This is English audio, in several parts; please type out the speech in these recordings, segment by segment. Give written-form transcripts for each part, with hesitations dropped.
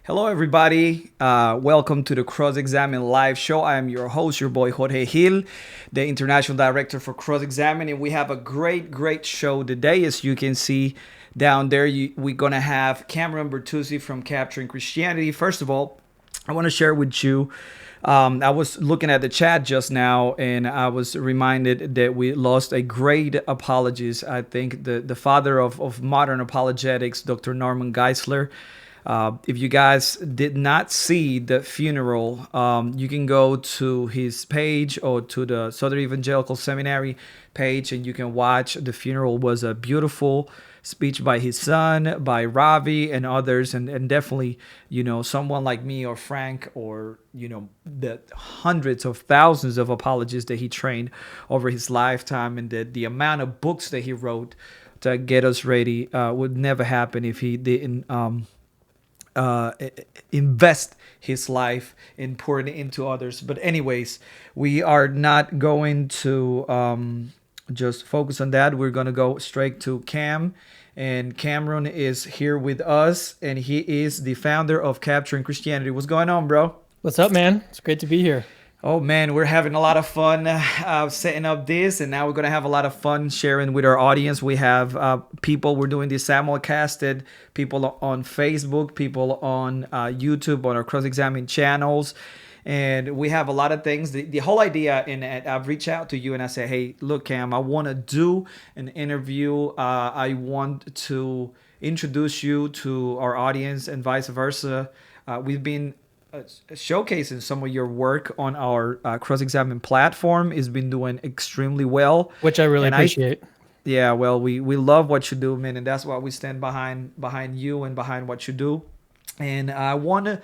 Hello, everybody. Welcome to the CrossExamined live show. I am your host, your boy Jorge Gil, the international director for CrossExamined, and we have a great show today. As you can see down there, we're gonna have Cameron Bertuzzi from Capturing Christianity. First of all, I want to share with you. I was looking at the chat just now, and I was reminded that we lost a great apologist. I think the father of modern apologetics, Dr. Norman Geisler. If you guys did not see the funeral, you can go to his page or to the Southern Evangelical Seminary page, and you can watch. The funeral was a beautiful speech by his son, by Ravi and others, and definitely, someone like me or Frank or, the hundreds of thousands of apologists that he trained over his lifetime, and the amount of books that he wrote to get us ready would never happen if he didn't uh, invest his life in pouring it into others. But anyways, we are not going to just focus on that. We're going to go straight to Cam. And Cameron is here with us, and he is the founder of Capturing Christianity. What's going on, bro? What's up, man? It's great to be here. Oh man, we're having a lot of fun setting up this, and now we're gonna have a lot of fun sharing with our audience. We have people. We're doing this simulcasted. People on Facebook, people on YouTube, on our cross-examined channels, and we have a lot of things. The whole idea, and I've reached out to you and I say, hey, look, Cam, I want to do an interview. I want to introduce you to our audience, and vice versa. We've been showcasing some of your work on our cross-examine platform has been doing extremely well, Which I really and I appreciate. yeah, well, we love what you do, man, and that's why we stand behind you and behind what you do. And I want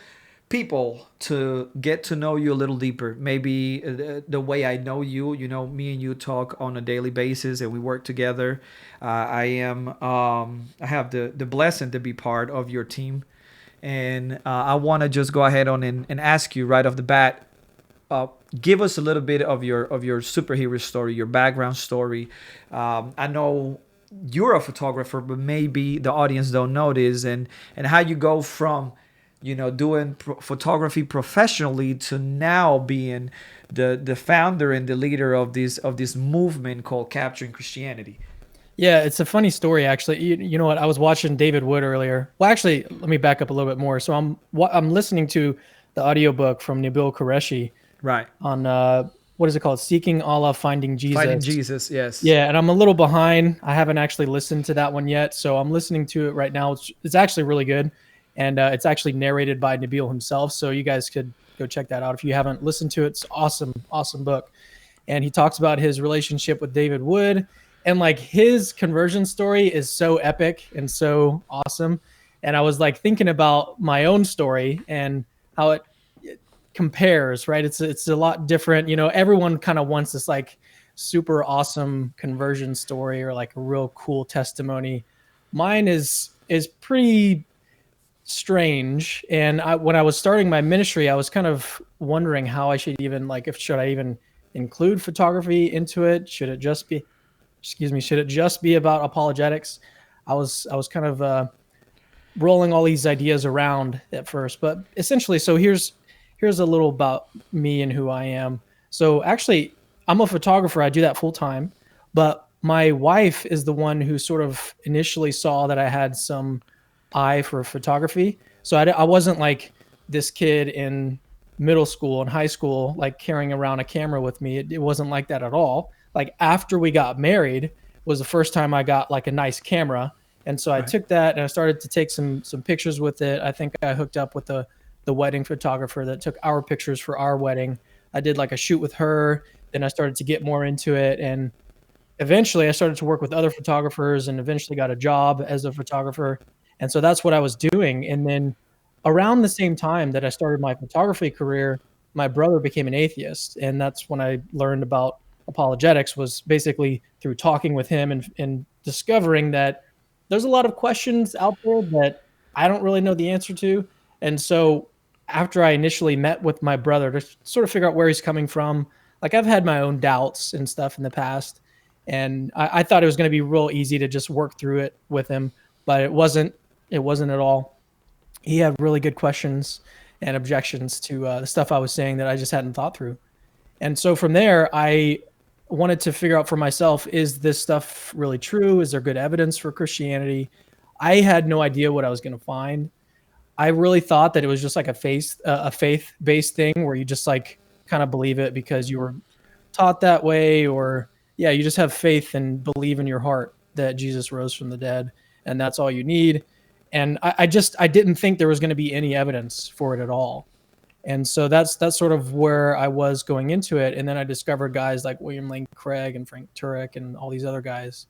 people to get to know you a little deeper. Maybe the way I know you, me and you talk on a daily basis, and we work together. I have the blessing to be part of your team, and I want to just go ahead on and ask you right off the bat, uh, give us a little bit of your superhero story, your background story. I know you're a photographer, but maybe the audience don't know this, and how you go from doing photography professionally to now being the founder and the leader of this movement called Capturing Christianity. Yeah, it's a funny story actually. You know what? I was watching David Wood earlier. Well, actually, let me back up a little bit more. So I'm listening to the audiobook from Nabil Qureshi Right. on what is it called? Seeking Allah, Finding Fighting Jesus. Jesus, yes. Yeah, and I'm a little behind. I haven't actually listened to that one yet, so I'm listening to it right now. It's actually really good, and it's actually narrated by Nabil himself. So you guys could go check that out if you haven't listened to it. It's awesome book. And he talks about his relationship with David Wood, and like his conversion story is so epic and so awesome. And I was like thinking about my own story and how it compares, right? It's a lot different. Everyone kind of wants this like super awesome conversion story or like a real cool testimony. Mine is pretty strange. And when I was starting my ministry, I was kind of wondering how I should even like if should I even include photography into it? Should it just be about apologetics? I was kind of rolling all these ideas around at first, but essentially, so here's a little about me and who I am. So actually, I'm a photographer. I do that full time, but my wife is the one who sort of initially saw that I had some eye for photography. So I wasn't like this kid in middle school and high school, like carrying around a camera with me. It wasn't like that at all. Like after we got married was the first time I got like a nice camera. And so I Right. took that and I started to take some pictures with it. I think I hooked up with the wedding photographer that took our pictures for our wedding. I did like a shoot with her. Then I started to get more into it. And eventually I started to work with other photographers and eventually got a job as a photographer. And so that's what I was doing. And then around the same time that I started my photography career, my brother became an atheist. And that's when I learned about apologetics, was basically through talking with him and discovering that there's a lot of questions out there that I don't really know the answer to. And so after I initially met with my brother to sort of figure out where he's coming from, like I've had my own doubts and stuff in the past, and I thought it was going to be real easy to just work through it with him, but it wasn't. It wasn't at all. he had really good questions and objections to the stuff I was saying that I just hadn't thought through. And so from there, I wanted to figure out for myself, is this stuff really true? Is there good evidence for Christianity? I had no idea what I was going to find. I really thought that it was just like a faith-based thing where you just like kind of believe it because you were taught that way, or yeah, you just have faith and believe in your heart that Jesus rose from the dead, and that's all you need. And I didn't think there was going to be any evidence for it at all. And so that's sort of where I was going into it. And then I discovered guys like William Lane Craig and Frank Turek and all these other guys.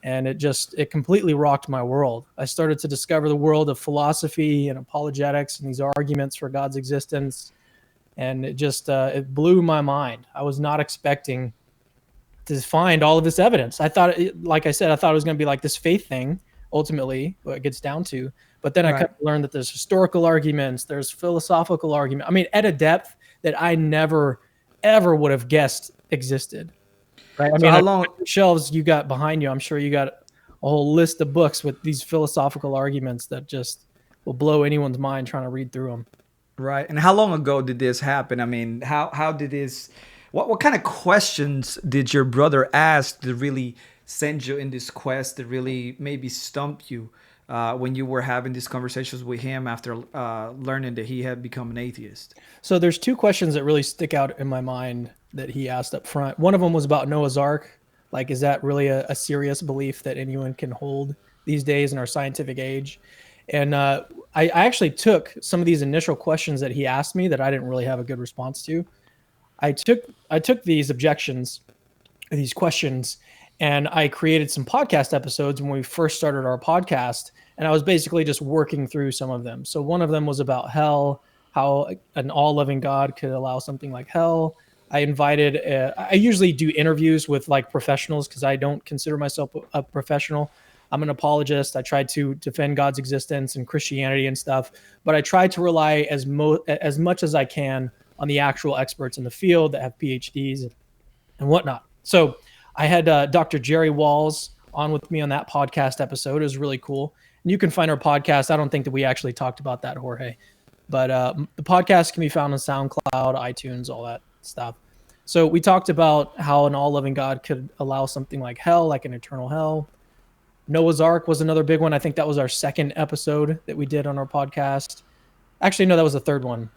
And it completely rocked my world. I started to discover the world of philosophy and apologetics and these arguments for God's existence. And it blew my mind. I was not expecting to find all of this evidence. I thought, like I said, I thought it was going to be like this faith thing, ultimately, what it gets down to. But then I Right. learned that there's historical arguments, there's philosophical argument. I mean, at a depth that I never, ever would have guessed existed. Right? I So mean, how long? shelves you got behind you, I'm sure you got a whole list of books with these philosophical arguments that just will blow anyone's mind trying to read through them. Right. And how long ago did this happen? I mean, how did this? What kind of questions did your brother ask to really send you in this quest to really maybe stump you when you were having these conversations with him after learning that he had become an atheist? So there's two questions that really stick out in my mind that he asked up front. One of them was about Noah's Ark. Like, is that really a serious belief that anyone can hold these days in our scientific age? And I actually took some of these initial questions that he asked me that I didn't really have a good response to. I took these objections, these questions, and I created some podcast episodes when we first started our podcast. And I was basically just working through some of them. So one of them was about hell, how an all-loving God could allow something like hell. I usually do interviews with like professionals because I don't consider myself a professional. I'm an apologist. I try to defend God's existence and Christianity and stuff, but I try to rely as much as I can on the actual experts in the field that have PhDs and whatnot. So I had Dr. Jerry Walls on with me on that podcast episode. It was really cool. And you can find our podcast. I don't think that we actually talked about that, Jorge, but the podcast can be found on SoundCloud, iTunes, all that stuff. So we talked about how an all-loving God could allow something like hell, like an eternal hell. Noah's Ark was another big one. I think that was our second episode that we did on our podcast. Actually, no, that was the third one.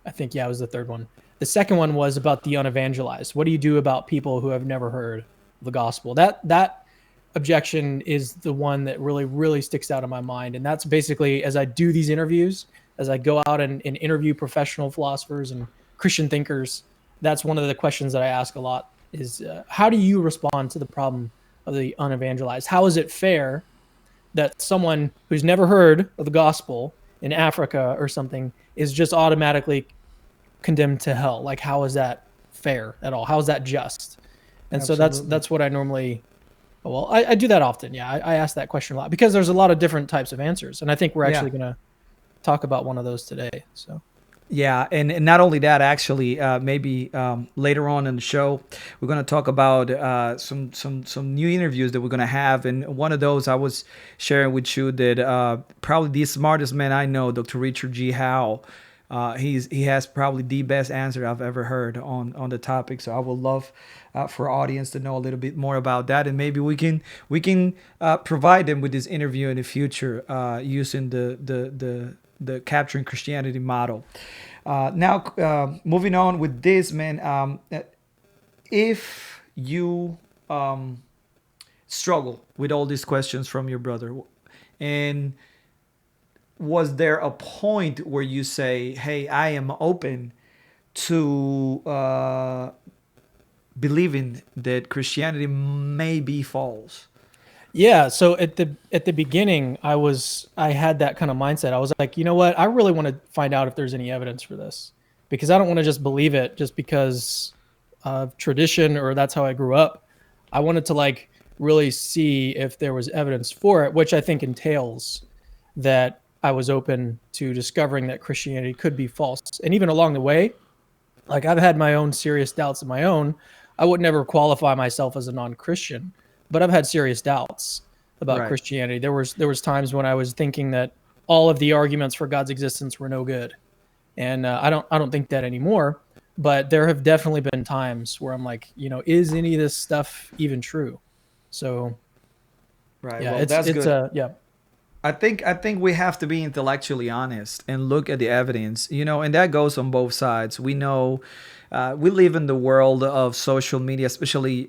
I think, yeah, it was the third one. The second one was about the unevangelized. What do you do about people who have never heard the gospel? That objection is the one that really, really sticks out in my mind. And that's basically, as I do these interviews, as I go out and interview professional philosophers and Christian thinkers, that's one of the questions that I ask a lot is how do you respond to the problem of the unevangelized? How is it fair that someone who's never heard of the gospel in Africa or something is just automatically condemned to hell? Like, how is that fair at all? How is that just? And Absolutely. so that's what I normally, well, I do that often. Yeah, I ask that question a lot because there's a lot of different types of answers. And I think we're Yeah. actually going to talk about one of those today. So Yeah, and not only that, actually, maybe later on in the show, we're going to talk about some new interviews that we're going to have, and one of those I was sharing with you that probably the smartest man I know, Dr. Richard G. Howe, he has probably the best answer I've ever heard on the topic. So I would love for our audience to know a little bit more about that, and maybe we can provide them with this interview in the future using the Capturing Christianity model. Now, moving on with this, man, if you struggle with all these questions from your brother, and was there a point where you say, hey, I am open to believing that Christianity may be false? yeah, so at the beginning, I had that kind of mindset. I was like, you know what? I really want to find out if there's any evidence for this because I don't want to just believe it just because of tradition or that's how I grew up. I wanted to like really see if there was evidence for it, which I think entails that I was open to discovering that Christianity could be false. And even along the way, like I've had my own serious doubts of my own. I would never qualify myself as a non-Christian, but I've had serious doubts about Right. Christianity. There was times when I was thinking that all of the arguments for God's existence were no good. And I don't think that anymore. But there have definitely been times where I'm like, is any of this stuff even true? So Right. yeah, Well, that's it's good. yeah. I think we have to be intellectually honest and look at the evidence, and that goes on both sides. We know we live in the world of social media, especially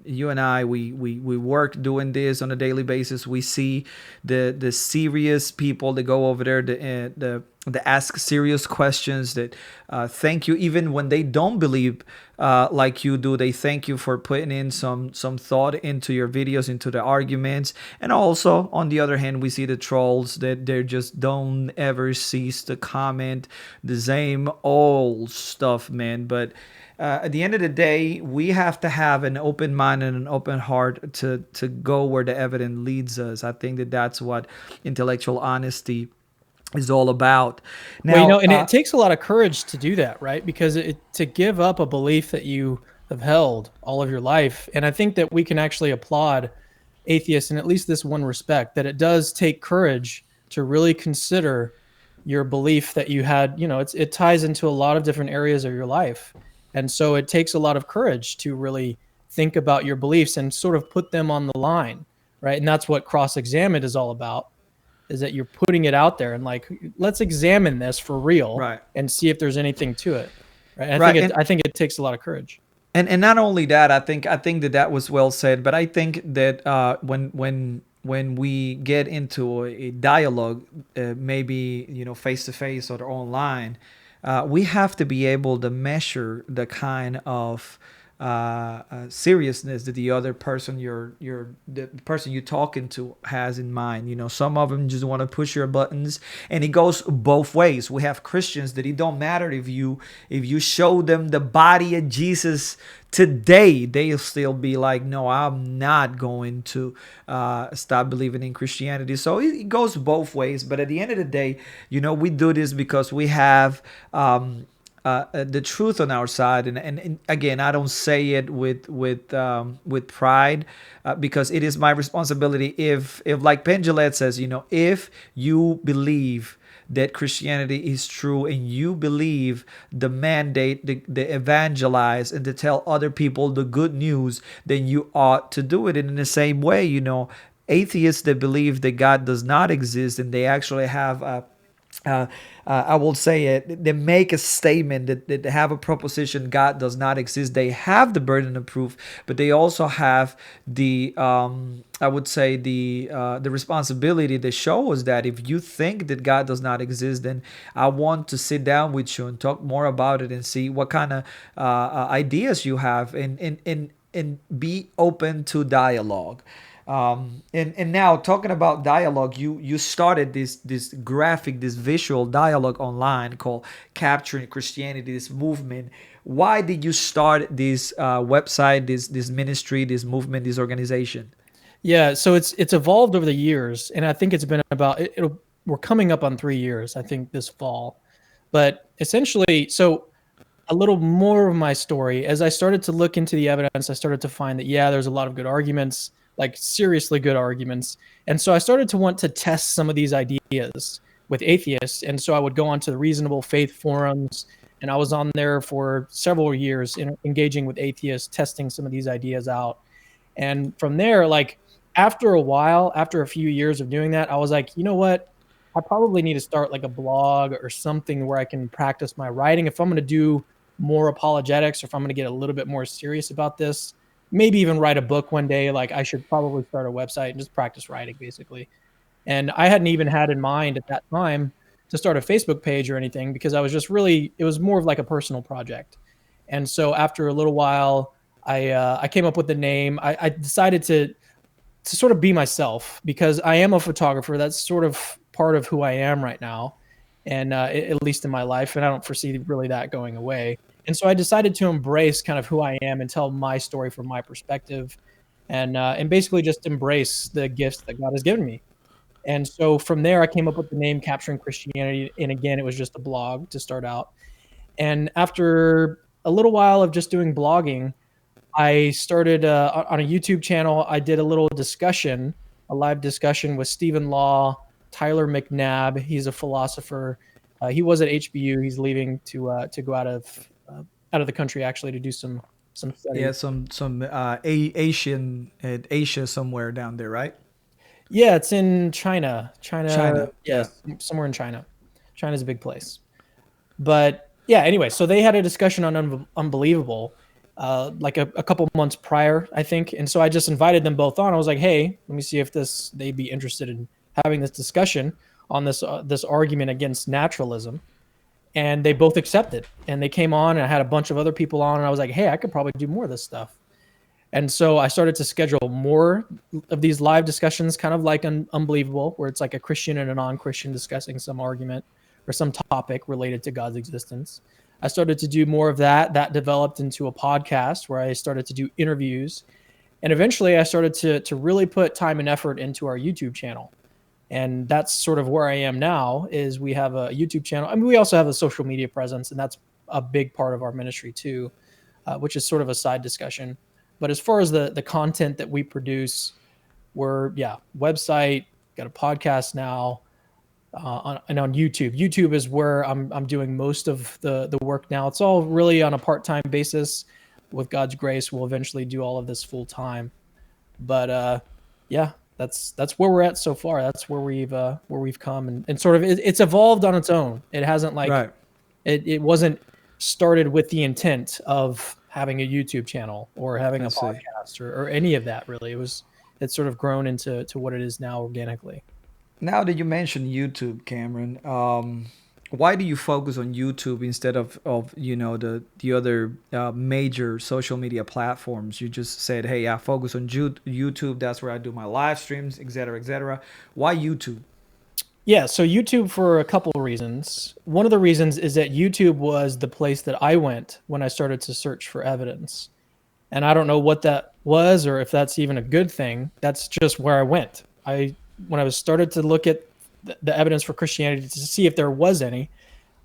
you and I. We work doing this on a daily basis. We see the serious people that go over there, the ask serious questions that thank you even when they don't believe like you do. They thank you for putting in some thought into your videos, into the arguments. And also on the other hand, we see the trolls that they just don't ever cease to comment the same old stuff, man. But at the end of the day, we have to have an open mind and an open heart to go where the evidence leads us. I think that that's what intellectual honesty is all about. Well, Now, and it takes a lot of courage to do that, right? Because to give up a belief that you have held all of your life. And I think that we can actually applaud atheists in at least this one respect, that it does take courage to really consider your belief that you had. It ties into a lot of different areas of your life. And so it takes a lot of courage to really think about your beliefs and sort of put them on the line, right? And that's what CrossExamined is all about, is that you're putting it out there and like, let's examine this for real right. and see if there's anything to it. Right. And Right. And I think it takes a lot of courage. and not only that, I think that was well said. But I think that when we get into a dialogue, maybe face to face or online, we have to be able to measure the kind of seriousness that the other person the person you're talking to has in mind. Some of them just want to push your buttons, and it goes both ways. We have Christians that it don't matter if you show them the body of Jesus today, they'll still be like, no, I'm not going to stop believing in Christianity. So it goes both ways. But at the end of the day, we do this because we have the truth on our side. And again, I don't say it with pride, because it is my responsibility. If like Pendulet says, if you believe that Christianity is true and you believe the mandate, the evangelize and to tell other people the good news, then you ought to do it. And in the same way, atheists that believe that God does not exist and they actually have I will say it. They make a statement that they have a proposition: God does not exist. They have the burden of proof, but they also have the I would say the responsibility to show us that if you think that God does not exist, then I want to sit down with you and talk more about it and see what kind of ideas you have, and be open to dialogue. And now talking about dialogue, you started this graphic, this visual dialogue online called Capturing Christianity, this movement. Why did you start this website, this ministry, this movement, this organization? Yeah, so it's evolved over the years, and I think it's been about we're coming up on 3 years, I think, this fall. But essentially, so a little more of my story, as I started to look into the evidence, I started to find that there's a lot of good arguments, like seriously good arguments. And so I started to want to test some of these ideas with atheists. And so I would go onto the Reasonable Faith forums, and I was on there for several years engaging with atheists, testing some of these ideas out. And from there, like after a while, after a few years of doing that, I was like, you know what? I probably need to start like a blog or something where I can practice my writing. If I'm going to do more apologetics, or if I'm going to get a little bit more serious about this, maybe even write a book one day, like I should probably start a website and just practice writing, basically. And I hadn't even had in mind at that time to start a Facebook page or anything, because I was just really, it was more of like a personal project. And so after a little while, I came up with the name. I decided to sort of be myself, because I am a photographer. That's sort of part of who I am right now, and at least in my life, and I don't foresee really that going away. And so I decided to embrace kind of who I am and tell my story from my perspective, and basically just embrace the gifts that God has given me. And so from there, I came up with the name Capturing Christianity. And again, it was just a blog to start out. And after a little while of just doing blogging, I started on a YouTube channel. I did a little discussion, a live discussion with Stephen Law, Tyler McNabb. He's a philosopher. He was at HBU. He's leaving to go out of the country actually to do some study. Yeah, some Asian Asia somewhere down there, right? Yeah, it's in China. China, China. Yeah. yes, somewhere in China. China's a big place. But yeah, anyway, so they had a discussion on Unbelievable, like a couple months prior, I think. And so I just invited them both on. I was like, hey, let me see if they'd be interested in having this discussion on this argument against naturalism. And they both accepted. And they came on, and I had a bunch of other people on, and I was like, hey, I could probably do more of this stuff. And so I started to schedule more of these live discussions, kind of like Unbelievable, where it's like a Christian and a non-Christian discussing some argument or some topic related to God's existence. I started to do more of that. That developed into a podcast where I started to do interviews. And eventually I started to really put time and effort into our YouTube channel. And that's sort of where I am now. Is we have a YouTube channel. I mean, we also have a social media presence, and that's a big part of our ministry too, which is sort of a side discussion. But as far as the content that we produce, we're website, got a podcast now, and on YouTube. YouTube is where I'm doing most of the work now. It's all really on a part-time basis. With God's grace, we'll eventually do all of this full time. But yeah, that's where we're at so far. That's where we've come, and sort of it's evolved on its own. It hasn't Right. it wasn't started with the intent of having a YouTube channel or having I a see. podcast or any of that really. It's sort of grown into what it is now organically. Now that you mentioned YouTube, Cameron, why do you focus on YouTube instead of the other major social media platforms? You just said, hey, I focus on YouTube. That's where I do my live streams, etc., etc. Why YouTube? Yeah, so YouTube for a couple of reasons. One of the reasons is that YouTube was the place that I went when I started to search for evidence. And I don't know what that was or if that's even a good thing. That's just where I went. When I was started to look at the evidence for Christianity to see if there was any,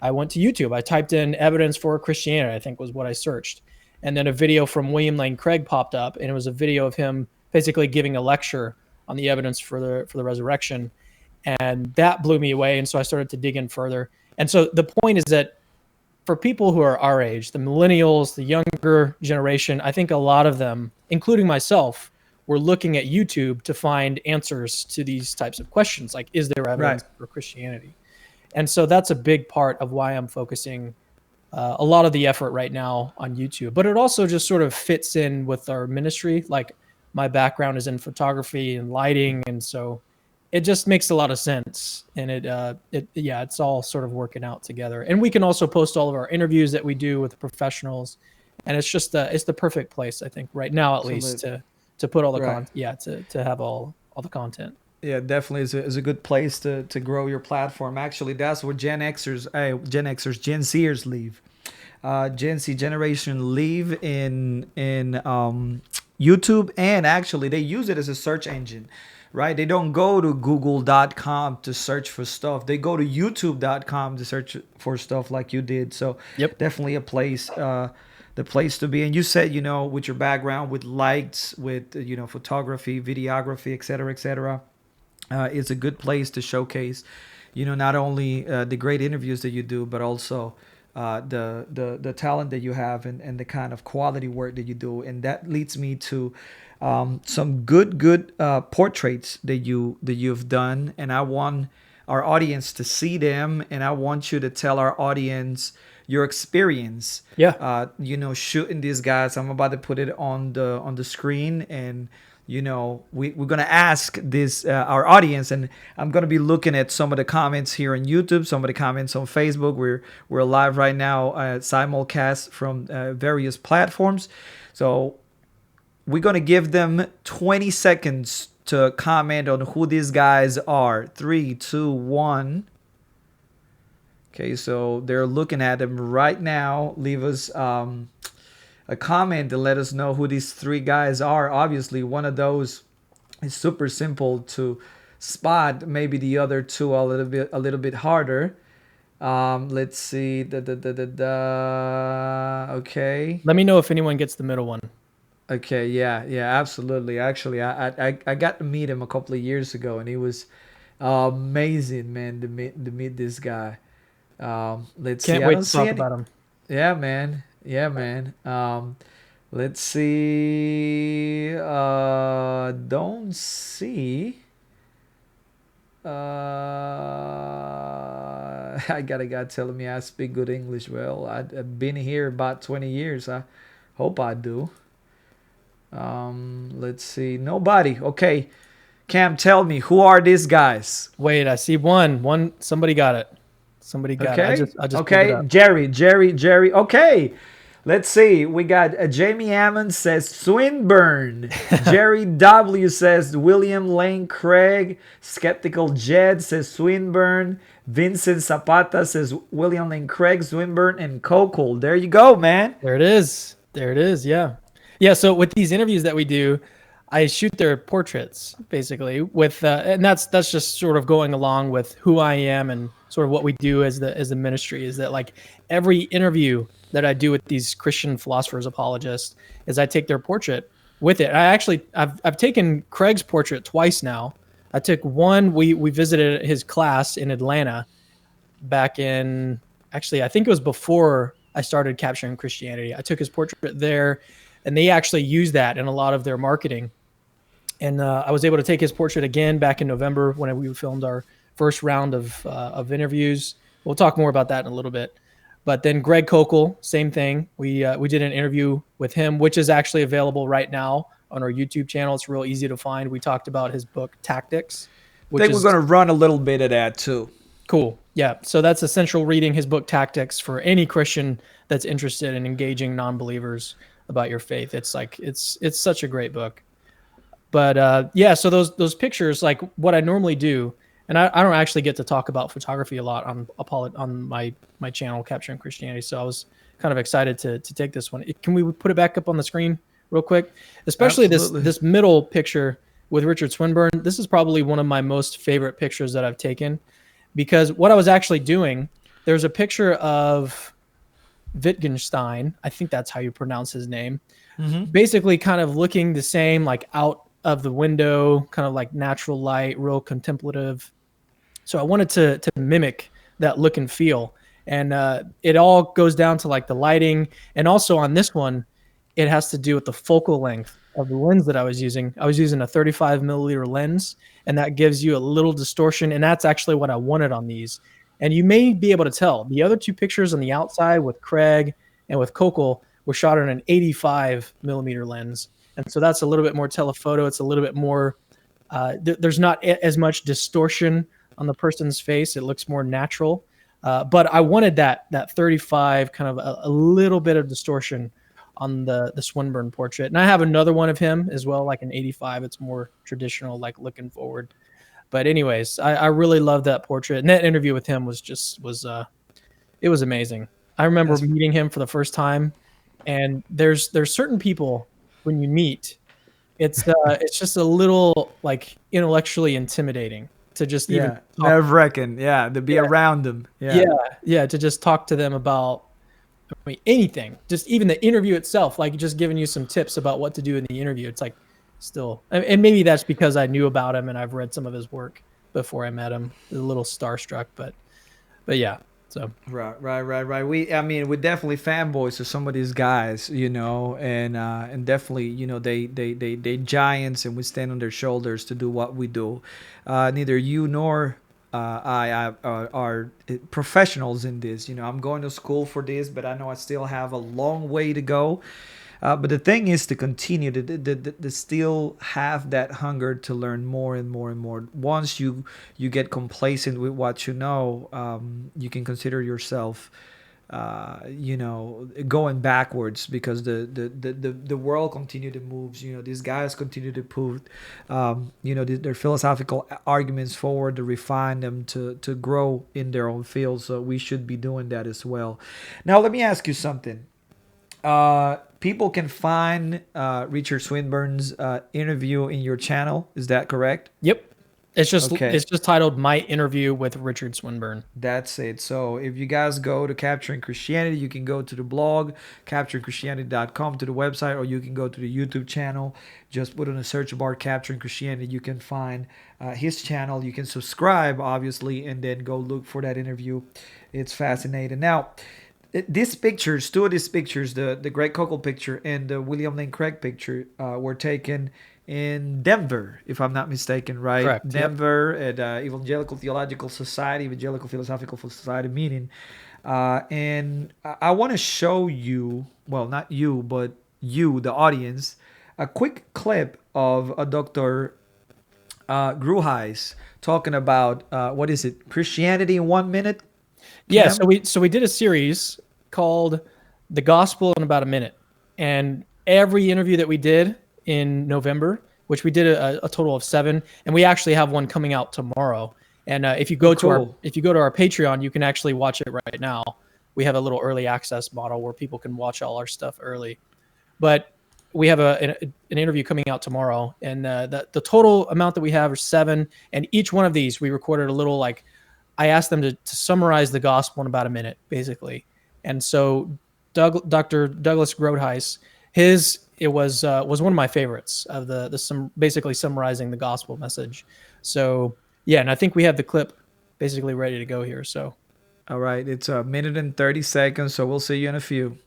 I went to YouTube. I typed in evidence for Christianity, I think was what I searched. And then a video from William Lane Craig popped up, and it was a video of him basically giving a lecture on the evidence for the resurrection. And that blew me away. And so I started to dig in further. And so the point is that for people who are our age, the millennials, the younger generation, I think a lot of them, including myself, were looking at YouTube to find answers to these types of questions. Like, is there Right. evidence for Christianity? And so that's a big part of why I'm focusing a lot of the effort right now on YouTube. But it also just sort of fits in with our ministry. Like, my background is in photography and lighting. And so it just makes a lot of sense. And it's all sort of working out together. And we can also post all of our interviews that we do with professionals. And it's just it's the perfect place, I think, right now, at least, Absolutely. to put all the Right. content. Yeah, to have all the content. Yeah, definitely is a good place to grow your platform. Actually, that's where Gen Zers leave. Gen Z generation leave in YouTube, and actually they use it as a search engine, right? They don't go to google.com to search for stuff. They go to youtube.com to search for stuff like you did. So Yep. definitely a place the place to be. And you said, with your background with lights, with photography, videography, etc., etc., it's a good place to showcase, not only the great interviews that you do, but also the talent that you have, and the kind of quality work that you do. And that leads me to some good portraits that you've done, and I want our audience to see them, and I want you to tell our audience your experience. Yeah. Shooting these guys. I'm about to put it on the screen, and we're gonna ask this our audience, and I'm gonna be looking at some of the comments here on YouTube, some of the comments on Facebook. We're live right now, simulcast from various platforms, so we're gonna give them 20 seconds to comment on who these guys are. 3, 2, 1. Okay, so they're looking at them right now. Leave us a comment to let us know who these three guys are. Obviously, one of those is super simple to spot. Maybe the other two are a little bit harder. Let's see. Okay. Let me know if anyone gets the middle one. Okay. Yeah. Yeah. Absolutely. Actually, I got to meet him a couple of years ago, and he was Amazing, man, to meet this guy. Let's see. Can't I wait don't to see talk any. about him. Yeah, man. Yeah, man. Let's see. Don't see. I got a guy telling me I speak good English. Well, I've been here about 20 years. I hope I do. Let's see. Nobody. Okay. Cam, tell me, who are these guys? Wait, I see one. Somebody got it. Somebody got it. Okay. I just pulled it Okay. up. Jerry. Okay. Let's see. We got Jamie Ammon says Swinburne. Jerry W says William Lane Craig. Skeptical Jed says Swinburne. Vincent Zapata says William Lane Craig, Swinburne, and Kokol. There you go, man. There it is. There it is. Yeah. Yeah. So with these interviews that we do, I shoot their portraits basically with, and that's just sort of going along with who I am and sort of what we do as the ministry is that like every interview that I do with these Christian philosophers, apologists, is I take their portrait with it. I've taken Craig's portrait twice now. I took one, we visited his class in Atlanta back in, actually, I think it was before I started capturing Christianity. I took his portrait there, and they actually use that in a lot of their marketing. And I was able to take his portrait again back in November when we filmed our first round of interviews. We'll talk more about that in a little bit. But then Greg Kokel, same thing. We did an interview with him, which is actually available right now on our YouTube channel. It's real easy to find. We talked about his book Tactics, I which think we're is going to run a little bit of that too. cool. Yeah. So that's essential reading, his book Tactics, for any Christian that's interested in engaging non-believers about your faith. It's like it's such a great book. But yeah, so those pictures, like what I normally do, and I don't actually get to talk about photography a lot on my channel, Capturing Christianity. So I was kind of excited to take this one. Can we put it back up on the screen real quick? Especially Absolutely. this middle picture with Richard Swinburne. This is probably one of my most favorite pictures that I've taken, because what I was actually doing, there's a picture of Wittgenstein. I think that's how you pronounce his name. Basically kind of looking the same, like out of the window, kind of like natural light, real contemplative. So I wanted to mimic that look and feel. And it all goes down to like the lighting. And also on this one, it has to do with the focal length of the lens that I was using. I was using a 35 milliliter lens, and that gives you a little distortion. And that's actually what I wanted on these. And you may be able to tell the other two pictures on the outside with Craig and with Kokel were shot on an 85 millimeter lens. And so that's a little bit more telephoto. It's a little bit more, there's not as much distortion on the person's face. It looks more natural. But I wanted that 35 kind of a little bit of distortion on the Swinburne portrait. And I have another one of him as well, like an 85. It's more traditional, like looking forward. But anyways, I really love that portrait. And that interview with him was it was amazing. I remember meeting him for the first time. And there's certain people when you meet, it's just a little like intellectually intimidating to just even nerve-wracking, to be around them. To just talk to them about, I mean, anything, just even the interview itself, like just giving you some tips about what to do in the interview. It's like still, and maybe that's because I knew about him and I've read some of his work before I met him. A little starstruck, but yeah. So right. We're definitely fanboys of some of these guys, and definitely, they giants, and we stand on their shoulders to do what we do. Neither you nor I are professionals in this. I'm going to school for this, but I know I still have a long way to go. But the thing is to continue to still have that hunger to learn more and more and more. Once you get complacent with what you know, you can consider yourself, going backwards, because the world continue to move. These guys continue to put, their philosophical arguments forward, to refine them, to grow in their own field. So we should be doing that as well. Now, let me ask you something. People can find Richard Swinburne's interview in your channel. Is that correct? Yep, Okay. it's just titled My Interview with Richard Swinburne. That's it. So if you guys go to Capturing Christianity, you can go to the blog, capturingchristianity.com, to the website, or you can go to the YouTube channel. Just put in a search bar Capturing Christianity. You can find his channel. You can subscribe, obviously, and then go look for that interview. It's fascinating. Now, these pictures, two of these pictures, the Greg Koukl picture and the William Lane Craig picture, were taken in Denver, if I'm not mistaken, right? Correct. Yep. Denver at Evangelical Theological Society, Evangelical Philosophical Society meeting. And I want to show you, well, not you, but you, the audience, a quick clip of a Dr. Gruhais talking about, what is it, Christianity in 1 minute? Yeah, Cam? so we did a series called The Gospel in About a Minute. And every interview that we did in November, which we did a total of 7, and we actually have one coming out tomorrow. And if you go to our Patreon, you can actually watch it right now. We have a little early access model where people can watch all our stuff early. But we have an interview coming out tomorrow, and the total amount that we have are 7. And each one of these, we recorded a little, like, I asked them to summarize the gospel in about a minute, basically. And so Dr. Douglas Groothuis, it was one of my favorites of basically summarizing the gospel message. So yeah, and I think we have the clip basically ready to go here. So All right, it's 1 minute and 30 seconds, so we'll see you in a few.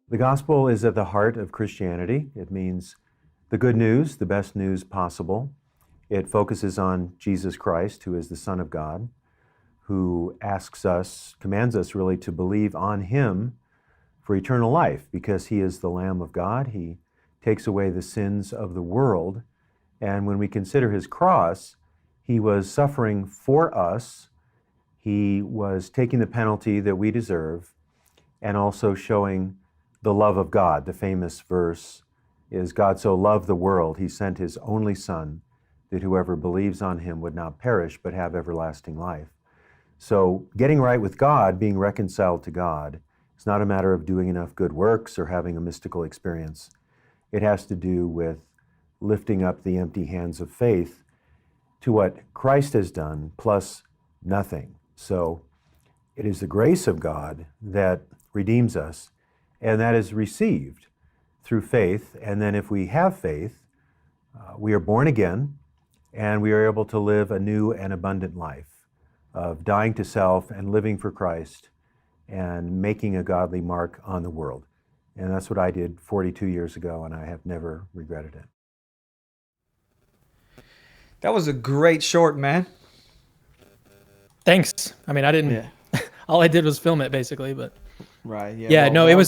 The gospel is at the heart of Christianity. It means the good news, the best news possible. It focuses on Jesus Christ, who is the Son of God, who commands us really to believe on him for eternal life, because he is the Lamb of God. He takes away the sins of the world. And when we consider his cross, he was suffering for us. He was taking the penalty that we deserve, and also showing the love of God. The famous verse is, God so loved the world, he sent his only Son, that whoever believes on him would not perish, but have everlasting life. So getting right with God, being reconciled to God, it's not a matter of doing enough good works or having a mystical experience. It has to do with lifting up the empty hands of faith to what Christ has done, plus nothing. So it is the grace of God that redeems us, and that is received through faith. And then if we have faith, we are born again, and we are able to live a new and abundant life of dying to self and living for Christ and making a godly mark on the world. And that's what I did 42 years ago, and I have never regretted it. That was a great short, man. thanks. I mean, I didn't. Yeah. All I did was film it, basically. But Right. Yeah. yeah, well, no, well,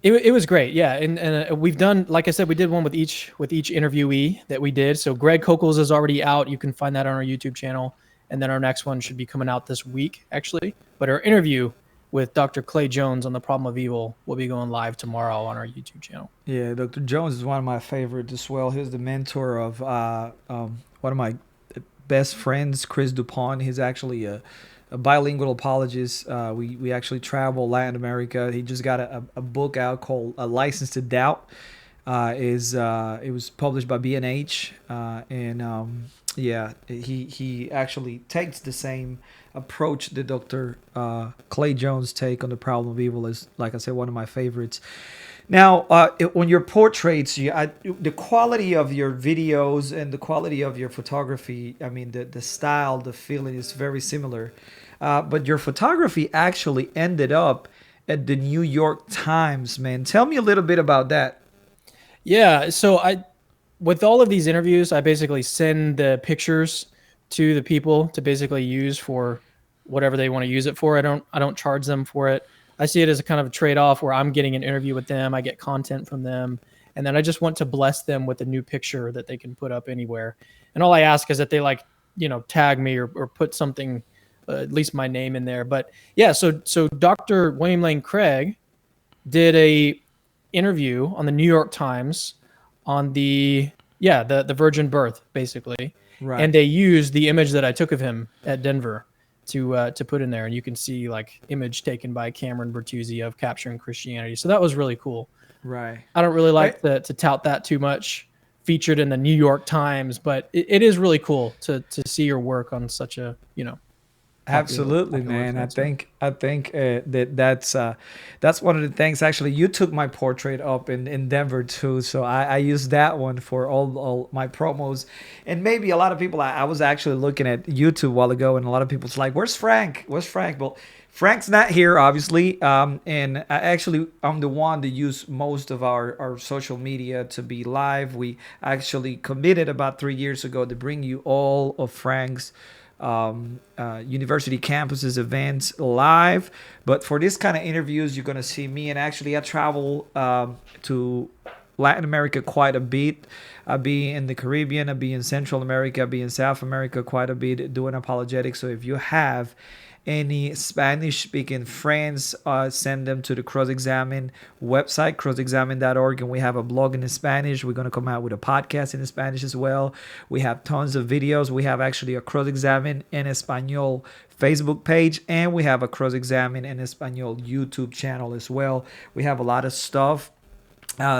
it was great. Yeah, and we've done, like I said, we did one with each interviewee that we did. So Greg Koukl's is already out. You can find that on our YouTube channel, and then our next one should be coming out this week, actually. But our interview with Dr. Clay Jones on the problem of evil will be going live tomorrow on our YouTube channel. Yeah, Dr. Jones is one of my favorites as well. He's the mentor of one of my best friends, Chris Dupont. He's actually a bilingual apologist. We actually travel Latin America. He just got a book out called A License to Doubt. It was published by B&H, and yeah, he actually takes the same approach that Dr. Clay Jones take on the problem of evil. Is, like I said, one of my favorites. Now, on your portraits, the quality of your videos and the quality of your photography, I mean, the style, the feeling is very similar. But your photography actually ended up at the New York Times, man. Tell me a little bit about that. Yeah, so with all of these interviews, I basically send the pictures to the people to basically use for whatever they want to use it for. I don't charge them for it. I see it as a kind of a trade-off where I'm getting an interview with them, I get content from them, and then I just want to bless them with a new picture that they can put up anywhere. And all I ask is that they tag me or put something, at least my name in there. But yeah, so Dr. William Lane Craig did a interview on the New York Times on the virgin birth, basically. Right. And they used the image that I took of him at Denver to put in there, and you can see like image taken by Cameron Bertuzzi of Capturing Christianity. So that was really cool. Right. I don't really Right. like to tout that too much. Featured in the New York Times, but it is really cool to see your work on such a Absolutely, popular man. I website. So. think I think that's one of the things. Actually, you took my portrait up in Denver too, so I used that one for all my promos. And maybe a lot of people. I was actually looking at YouTube a while ago, and a lot of people's like, "Where's Frank? Where's Frank?" Well, Frank's not here, obviously. And I'm the one to use most of our social media to be live. We actually committed about 3 years ago to bring you all of Frank's university campuses events live. But for this kind of interviews, you're going to see me. And actually, I travel to Latin America quite a bit. I'll be in the Caribbean, I'll be in Central America, I'll be in South America quite a bit doing apologetics. So if you have any Spanish speaking friends, send them to the CrossExamined website, crossexamined.org. And we have a blog in Spanish. We're going to come out with a podcast in Spanish as well. We have tons of videos. We have actually a CrossExamined en Español Facebook page, and we have a CrossExamined en Español YouTube channel as well. We have a lot of stuff.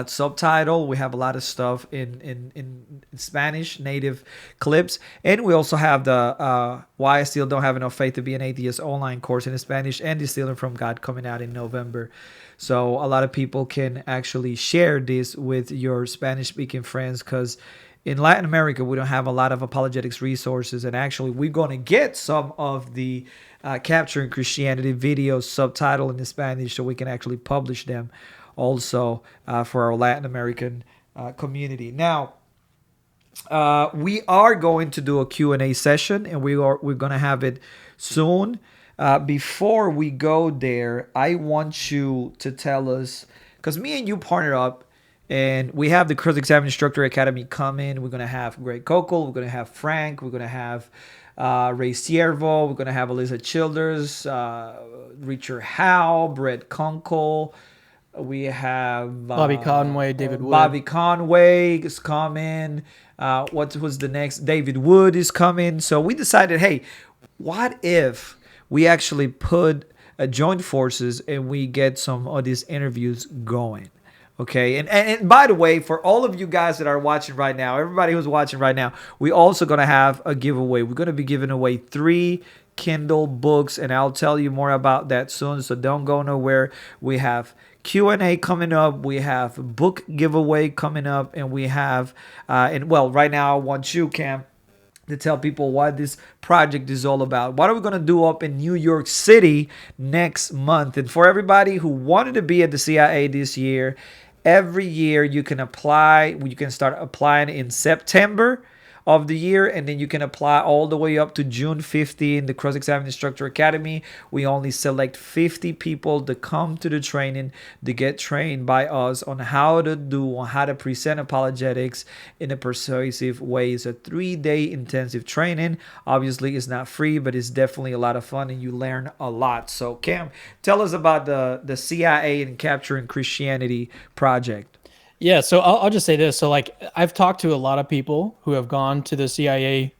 Subtitle. We have a lot of stuff in Spanish, native clips, and we also have the Why I Still Don't Have Enough Faith to Be an Atheist online course in Spanish, and Distilling from God coming out in November. So a lot of people can actually share this with your Spanish speaking friends, because in Latin America we don't have a lot of apologetics resources, and actually we're going to get some of the Capturing Christianity videos subtitled in Spanish so we can actually publish them also for our Latin American community. Now, we are going to do a Q&A session, and we're going to have it soon. Before we go there, I want you to tell us, because me and you partnered up, and we have the CrossExamined Instructor Academy coming. We're going to have Greg Kokel, we're going to have Frank, we're going to have Ray Siervo, we're going to have Alyssa Childers, Richard Howe, Brett Kunkel. We have Bobby Conway, David Wood. Bobby Conway is coming. What was the next? David Wood is coming. So we decided, hey, what if we actually put joint forces and we get some of these interviews going? Okay, and by the way, for all of you guys that are watching right now, everybody who's watching right now, we're also going to have a giveaway. We're going to be giving away 3 Kindle books, and I'll tell you more about that soon, so don't go nowhere. We have Q&A coming up, we have book giveaway coming up, and we have right now I want you, Cam, to tell people what this project is all about. What are we going to do up in New York City next month? And for everybody who wanted to be at the CIA this year, every year you can apply. You can start applying in September of the year, and then you can apply all the way up to June 15. The CrossExamined Instructor Academy, we only select 50 people to come to the training to get trained by us on how to present apologetics in a persuasive way. It's a 3-day intensive training. Obviously, it's not free, but it's definitely a lot of fun, and you learn a lot. So, Cam, tell us about the CIA and Capturing Christianity project. Yeah, so I'll just say this. So, like, I've talked to a lot of people who have gone to the CIA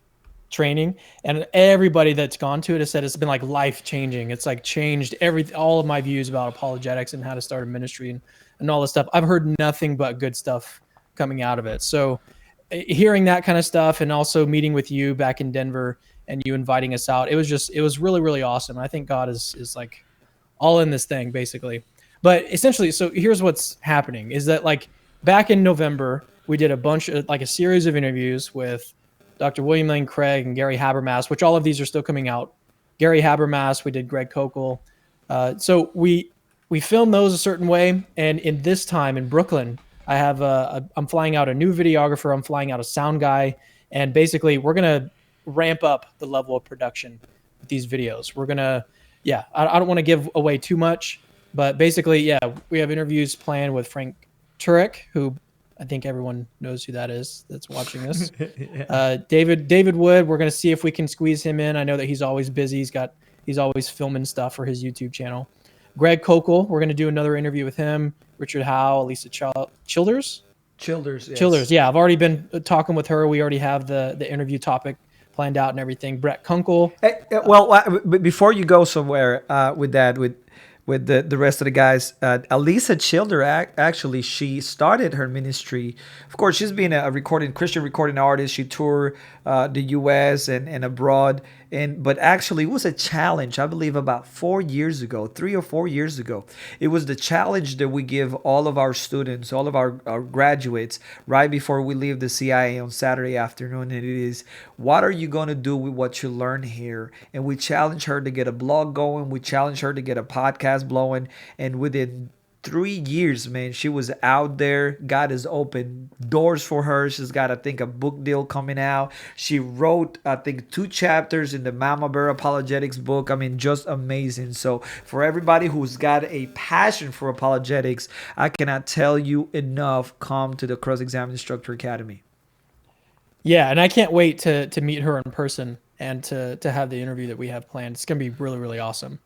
training, and everybody that's gone to it has said it's been like life changing. It's like changed all of my views about apologetics and how to start a ministry and all this stuff. I've heard nothing but good stuff coming out of it. So, hearing that kind of stuff, and also meeting with you back in Denver and you inviting us out, it was really, really awesome. I think God is like all in this thing, basically. But essentially, so here's what's happening is that, like, back in November, we did a series of interviews with Dr. William Lane Craig and Gary Habermas, which all of these are still coming out. Gary Habermas, we did Greg Kokel. So we filmed those a certain way. And in this time in Brooklyn, I'm flying out a new videographer. I'm flying out a sound guy. And basically, we're going to ramp up the level of production with these videos. We're going to, I don't want to give away too much, but basically, we have interviews planned with Frank Turek, who I think everyone knows who that is that's watching this. David Wood, we're going to see if we can squeeze him in. I know that he's always busy. He's always filming stuff for his YouTube channel. Greg Kokel, we're going to do another interview with him. Richard Howe, Lisa Childers. Childers, yes. Childers, yeah. I've already been talking with her. We already have the interview topic planned out and everything. Brett Kunkel. Well, before you go somewhere with that, with the rest of the guys. Alisa Childer, actually, she started her ministry. Of course, she's been a Christian recording artist. She toured the U.S. and abroad. But actually, it was a challenge, I believe, about 4 years ago, 3 or 4 years ago. It was the challenge that we give all of our students, all of our graduates, right before we leave the CIA on Saturday afternoon. And it is, what are you going to do with what you learn here? And we challenge her to get a blog going. We challenge her to get a podcast blowing. And within 3 years, man, she was out there. God has opened doors for her. She's got, I think, a book deal coming out. She wrote, I think, 2 chapters in the Mama Bear Apologetics book. I mean, just amazing. So for everybody who's got a passion for apologetics, I cannot tell you enough, come to the CrossExamined Instructor Academy. Yeah, and I can't wait to meet her in person and to have the interview that we have planned. It's going to be really, really awesome.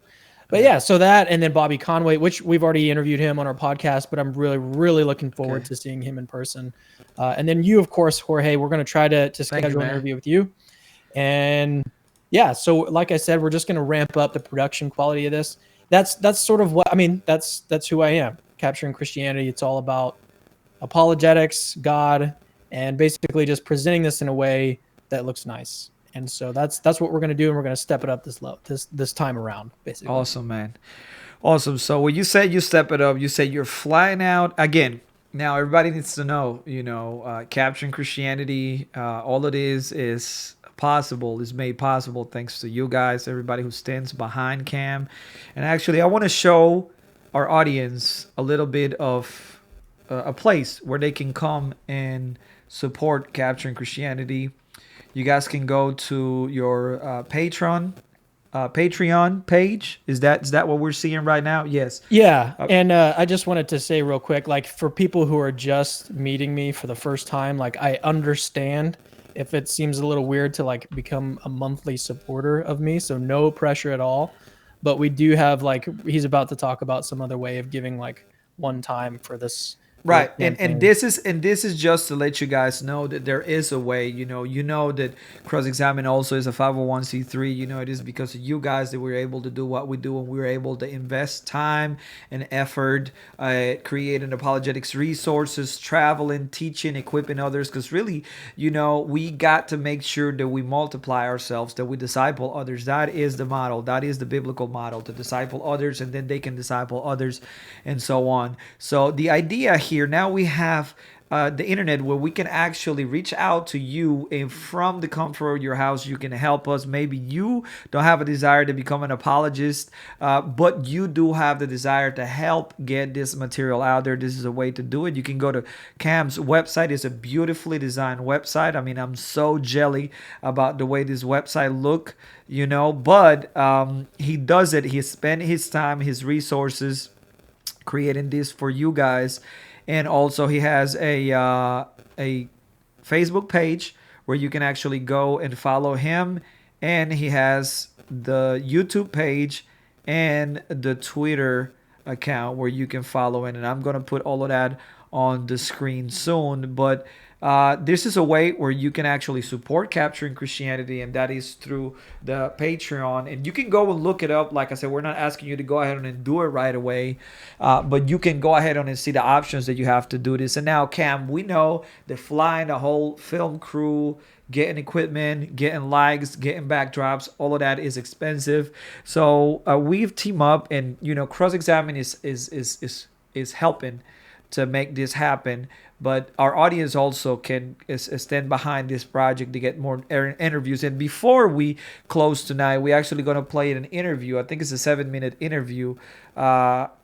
But yeah, so that, and then Bobby Conway, which we've already interviewed him on our podcast, but I'm really, really looking forward to seeing him in person. And then you, of course, Jorge, we're going to try to schedule an interview with you. And yeah, so like I said, we're just going to ramp up the production quality of this. That's sort of what, I mean, that's who I am. Capturing Christianity. It's all about apologetics, God, and basically just presenting this in a way that looks nice. And so that's what we're going to do, and we're going to step it up this time around, basically. Awesome, man. Awesome. So when you say you step it up, you say you're flying out again. Now everybody needs to know, capturing Christianity, all it is possible, is made possible thanks to you guys, everybody who stands behind Cam. And actually, I want to show our audience a little bit of a place where they can come and support Capturing Christianity. You guys can go to your Patreon page. Is that what we're seeing right now? Yes. Yeah. And I just wanted to say real quick, like, for people who are just meeting me for the first time, like, I understand if it seems a little weird to like become a monthly supporter of me. So no pressure at all. But we do have, like, he's about to talk about some other way of giving like one time for this. Right. And this is just to let you guys know that there is a way. You know that CrossExamined also is a 501c3. It is because of you guys that we're able to do what we do, and we're able to invest time and effort, creating apologetics resources, traveling, teaching, equipping others. Because really, we got to make sure that we multiply ourselves, that we disciple others. That is the model. That is the biblical model, to disciple others, and then they can disciple others, and so on. So the idea here, now we have the internet where we can actually reach out to you, and from the comfort of your house, you can help us. Maybe you don't have a desire to become an apologist, but you do have the desire to help get this material out there. This is a way to do it. You can go to Cam's website. It's a beautifully designed website. I mean, I'm so jelly about the way this website look, but he does it. He spent his time, his resources creating this for you guys. And also he has a Facebook page where you can actually go and follow him. And he has the YouTube page and the Twitter account where you can follow in. And I'm going to put all of that on the screen soon. But this is a way where you can actually support Capturing Christianity, and that is through the Patreon. And you can go and look it up. Like I said, we're not asking you to go ahead and do it right away, but you can go ahead and see the options that you have to do this. And now, Cam, we know that flying the whole film crew, getting equipment, getting lights, getting backdrops, all of that is expensive. So we've teamed up, and CrossExamined is helping to make this happen. But our audience also can stand behind this project to get more interviews. And before we close tonight, we're actually going to play an interview. I think it's a 7-minute interview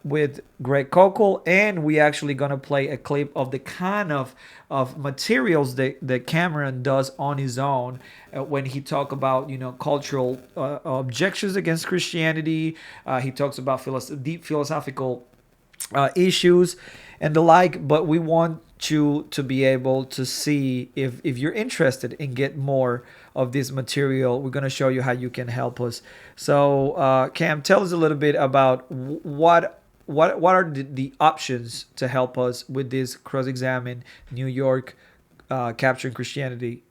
with Greg Kokel. And we actually going to play a clip of the kind of materials that Cameron does on his own when he talk about, cultural objections against Christianity. He talks about deep philosophical issues and the like. But we want you to be able to see if you're interested in get more of this material. We're going to show you how you can help us. So Cam, tell us a little bit about what are the options to help us with this CrossExamined New York Capturing Christianity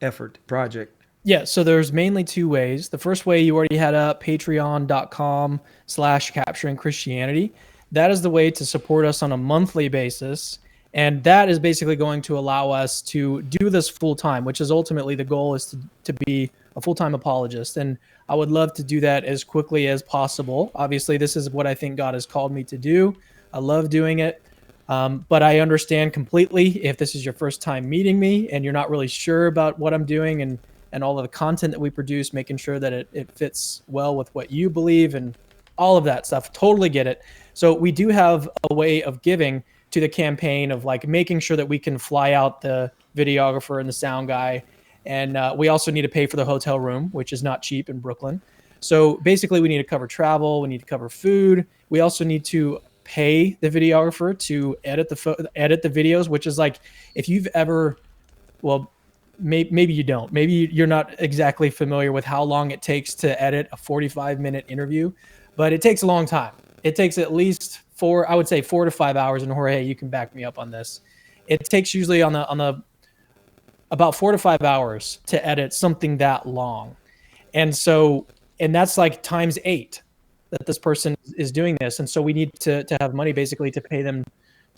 effort project. Yeah, so there's mainly two ways. The first way you already had up, patreon.com/capturing Christianity. That is the way to support us on a monthly basis. And that is basically going to allow us to do this full time, which is ultimately the goal is to be a full-time apologist. And I would love to do that as quickly as possible. Obviously, this is what I think God has called me to do. I love doing it. But I understand completely if this is your first time meeting me and you're not really sure about what I'm doing and all of the content that we produce, making sure that it fits well with what you believe and all of that stuff. Totally get it. So we do have a way of giving to the campaign of like making sure that we can fly out the videographer and the sound guy. And we also need to pay for the hotel room, which is not cheap in Brooklyn. So basically we need to cover travel. We need to cover food. We also need to pay the videographer to edit the videos, which is like, if you've ever, well, maybe you don't. Maybe you're not exactly familiar with how long it takes to edit a 45-minute interview, but it takes a long time. It takes at least I would say 4 to 5 hours. And Jorge, you can back me up on this. It takes usually on the about 4 to 5 hours to edit something that long, and that's like times 8 that this person is doing this. And so we need to have money basically to pay them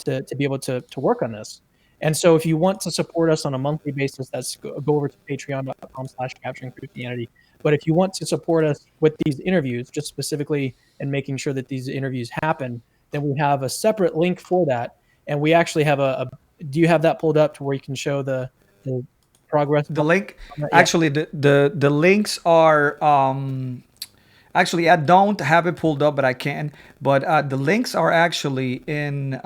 to be able to work on this. And so if you want to support us on a monthly basis, that's go over to patreon.com/capturing Christianity. But if you want to support us with these interviews, just specifically and making sure that these interviews happen, then we have a separate link for that. And we actually have do you have that pulled up to where you can show the progress? The link, Yeah. actually, the links are actually, I don't have it pulled up, but I can. But the links are actually in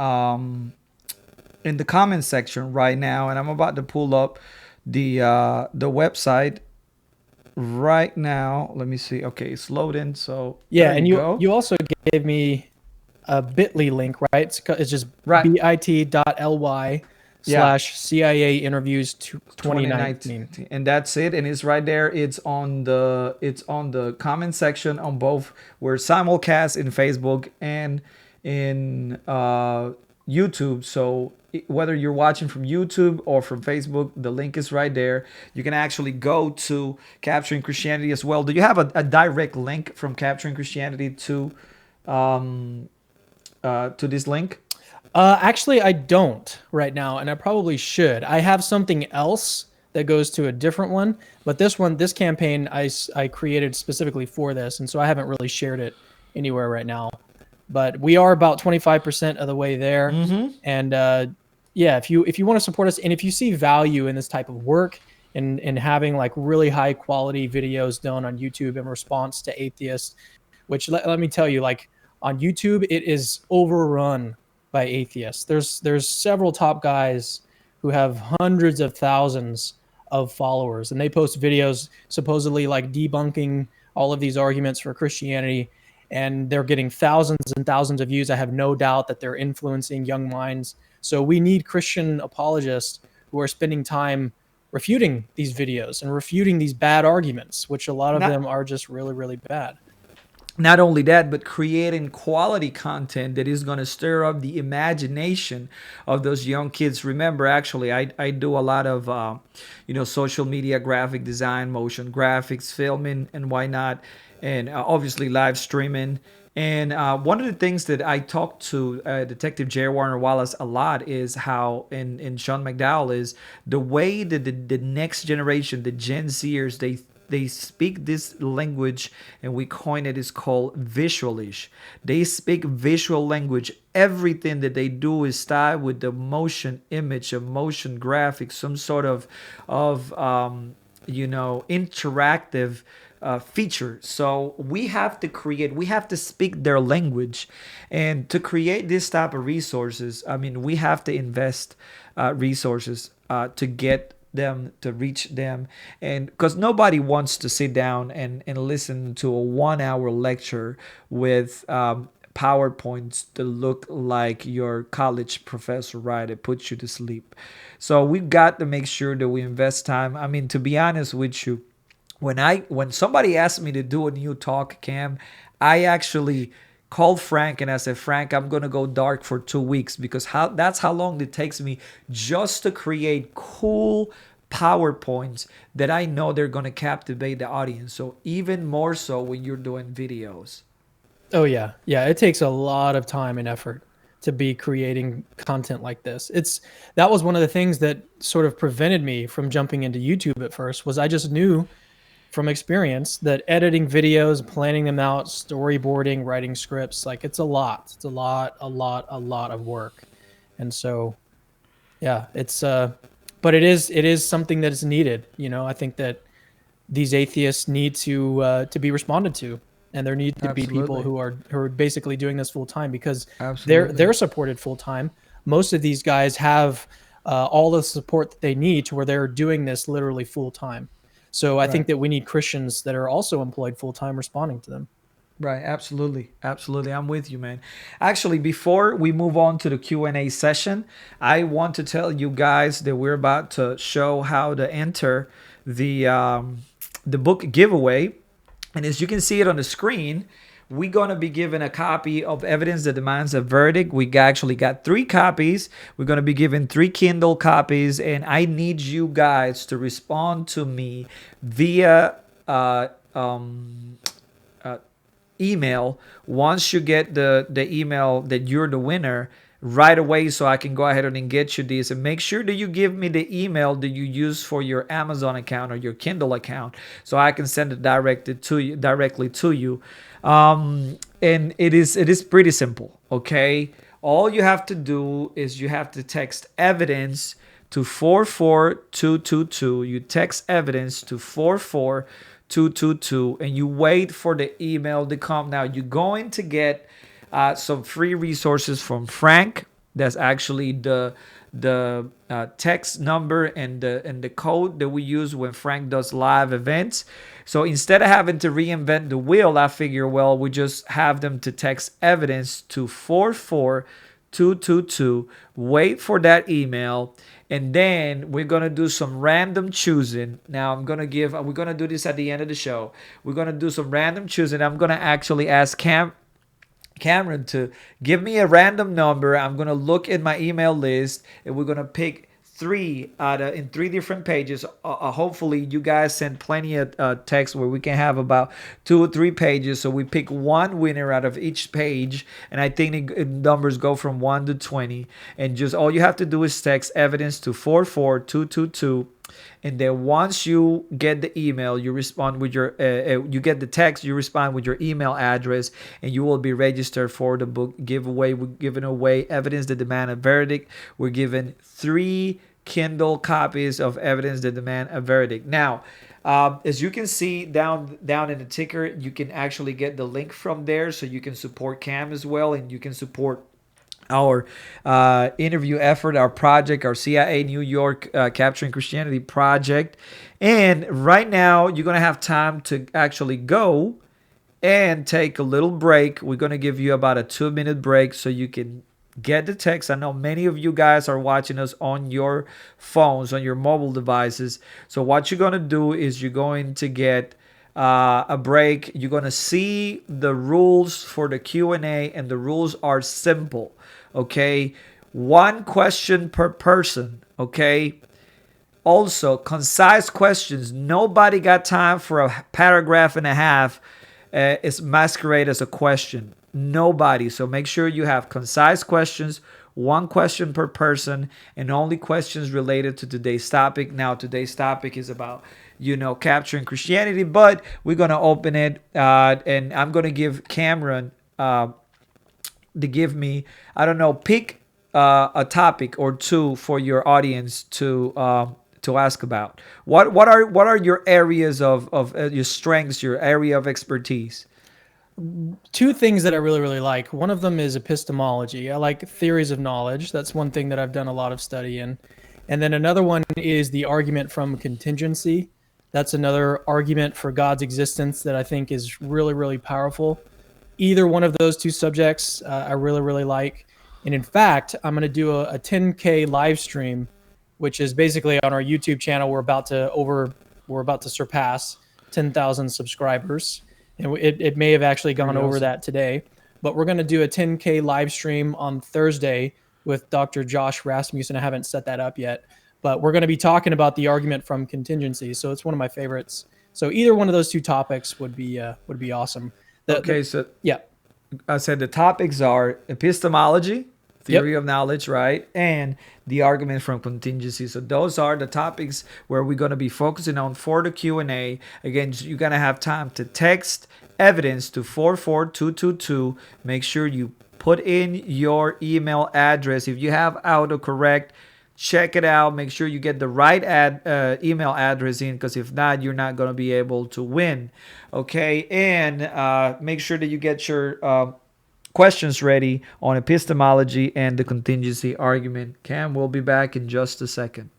the comment section right now, and I'm about to pull up the website right now. Let me see. Okay, it's loading. So Yeah, there and you go. you also gave me a bit.ly link, right? It's just Right. bit.ly Yeah. / CIA interviews 2019. 2019, and that's it, and it's right there. It's on the comment section on both. We're simulcast in Facebook and in YouTube. So whether you're watching from YouTube or from Facebook, the link is right there. You can actually go to Capturing Christianity as well. Do you have a direct link from Capturing Christianity to this link? Actually, I don't right now, and I probably should. I have something else that goes to a different one, but this campaign, I created specifically for this, and so I haven't really shared it anywhere right now. But we are about 25% of the way there, and yeah, if you want to support us, and if you see value in this type of work, and having like really high quality videos done on YouTube in response to atheists, which let me tell you, like on YouTube, it is overrun by atheists. There's several top guys who have hundreds of thousands of followers, and they post videos supposedly like debunking all of these arguments for Christianity, and they're getting thousands and thousands of views. I have no doubt that they're influencing young minds. So we need Christian apologists who are spending time refuting these videos and refuting these bad arguments, which a lot of Not them are just really, really bad. not only that, but creating quality content that is going to stir up the imagination of those young kids. Remember, actually, I do a lot of social media, graphic design, motion graphics, filming, and why not, and obviously live streaming. And one of the things that I talk to Detective J. Warner Wallace a lot is how, in Sean McDowell, is the way that the next generation, the Gen Zers, they speak this language, and we coin it, is called visualish. They speak visual language. Everything that they do is tied with the motion image, of motion graphics, some sort of interactive feature. So we have to speak their language, and to create this type of resources, I mean, we have to invest resources to get them, to reach them. And because nobody wants to sit down and listen to a 1 hour lecture with PowerPoints that look like your college professor, right? It puts you to sleep. So we've got to make sure that we invest time. I mean, to be honest with you, when somebody asked me to do a new talk, Cam, I actually called Frank and I said, Frank, I'm gonna go dark for 2 weeks, because that's how long it takes me just to create cool PowerPoints that I know they're going to captivate the audience. So even more so when you're doing videos. Oh yeah. Yeah. It takes a lot of time and effort to be creating content like this. That was one of the things that sort of prevented me from jumping into YouTube at first. Was I just knew from experience that editing videos, planning them out, storyboarding, writing scripts, like it's a lot. It's a lot of work. And so yeah, but it is something that is needed. I think that these atheists need to be responded to, and there need to be people Absolutely. who are basically doing this full time, because they're Absolutely. they're supported full time. Most of these guys have all the support that they need to where they're doing this literally full time. So I Right. think that we need Christians that are also employed full time responding to them. Right, absolutely. Absolutely. I'm with you, man. Actually, before we move on to the Q&A session, I want to tell you guys that we're about to show how to enter the book giveaway. And as you can see it on the screen, we're going to be given a copy of Evidence That Demands a Verdict. Actually got 3 copies. We're going to be given 3 Kindle copies, and I need you guys to respond to me via uh, um, email once you get the email that you're the winner right away, so I can go ahead and get you these. And make sure that you give me the email that you use for your Amazon account or your Kindle account, so I can send it directly to you. And it is pretty simple. Okay, all you have to do is you have to text evidence to 44222. You text evidence to 44222, and you wait for the email to come. Now you're going to get some free resources from Frank. That's actually the text number and the code that we use when Frank does live events. So instead of having to reinvent the wheel, I figure, well, we just have them to text evidence to 44222. Wait for that email, and then we're gonna do some random choosing. Now we're gonna do this at the end of the show. We're gonna do some random choosing. I'm gonna actually ask Cameron to give me a random number. I'm gonna look at my email list, and we're gonna pick 3 in 3 different pages. Hopefully, you guys send plenty of text where we can have about 2 or 3 pages. So we pick one winner out of each page, and I think the numbers go from 1 to 20. And just all you have to do is text evidence to 44222. And then once you get the email, you respond with you get the text, you respond with your email address, and you will be registered for the book giveaway. We're giving away Evidence That Demand a Verdict. We're giving 3 Kindle copies of Evidence That Demand a Verdict. Now, as you can see down in the ticker, you can actually get the link from there, so you can support Cam as well, and you can support our interview effort, our project, our CIA New York Capturing Christianity project. And right now, you're going to have time to actually go and take a little break. We're going to give you about a 2-minute break so you can get the text. I know many of you guys are watching us on your phones, on your mobile devices. So what you're going to do is you're going to get a break. You're going to see the rules for the Q&A, and the rules are simple. Okay, 1 question per person. Okay, also concise questions. Nobody got time for a paragraph and a half. It's masquerade as a question. Nobody. So make sure you have concise questions, 1 question per person, and only questions related to today's topic. Now, today's topic is about capturing Christianity, but we're gonna open it, and I'm gonna give Cameron to give me, I don't know, pick a topic or 2 for your audience to ask about. What are your areas of your strengths, your area of expertise? 2 things that I really, really like. One of them is epistemology. I like theories of knowledge. That's one thing that I've done a lot of study in. And then another one is the argument from contingency. That's another argument for God's existence that I think is really, really powerful. Either one of those 2 subjects I really, really like. And in fact, I'm going to do a 10K live stream, which is basically on our YouTube channel. We're about to surpass 10,000 subscribers. And it may have actually gone over that today. But we're going to do a 10K live stream on Thursday with Dr. Josh Rasmussen. I haven't set that up yet. but we're going to be talking about the argument from contingency. So it's one of my favorites. So either one of those two topics would be awesome. Yeah. I said the topics are epistemology, theory of knowledge, right? And the argument from contingency. So those are the topics where we're going to be focusing on for the Q&A. Again, you're going to have time to text evidence to 44222. Make sure you put in your email address. If you have autocorrect, check it out. Make sure you get the right email address in, because if not, you're not going to be able to win. Okay, and make sure that you get your questions ready on epistemology and the contingency argument. Cam, we'll be back in just a second.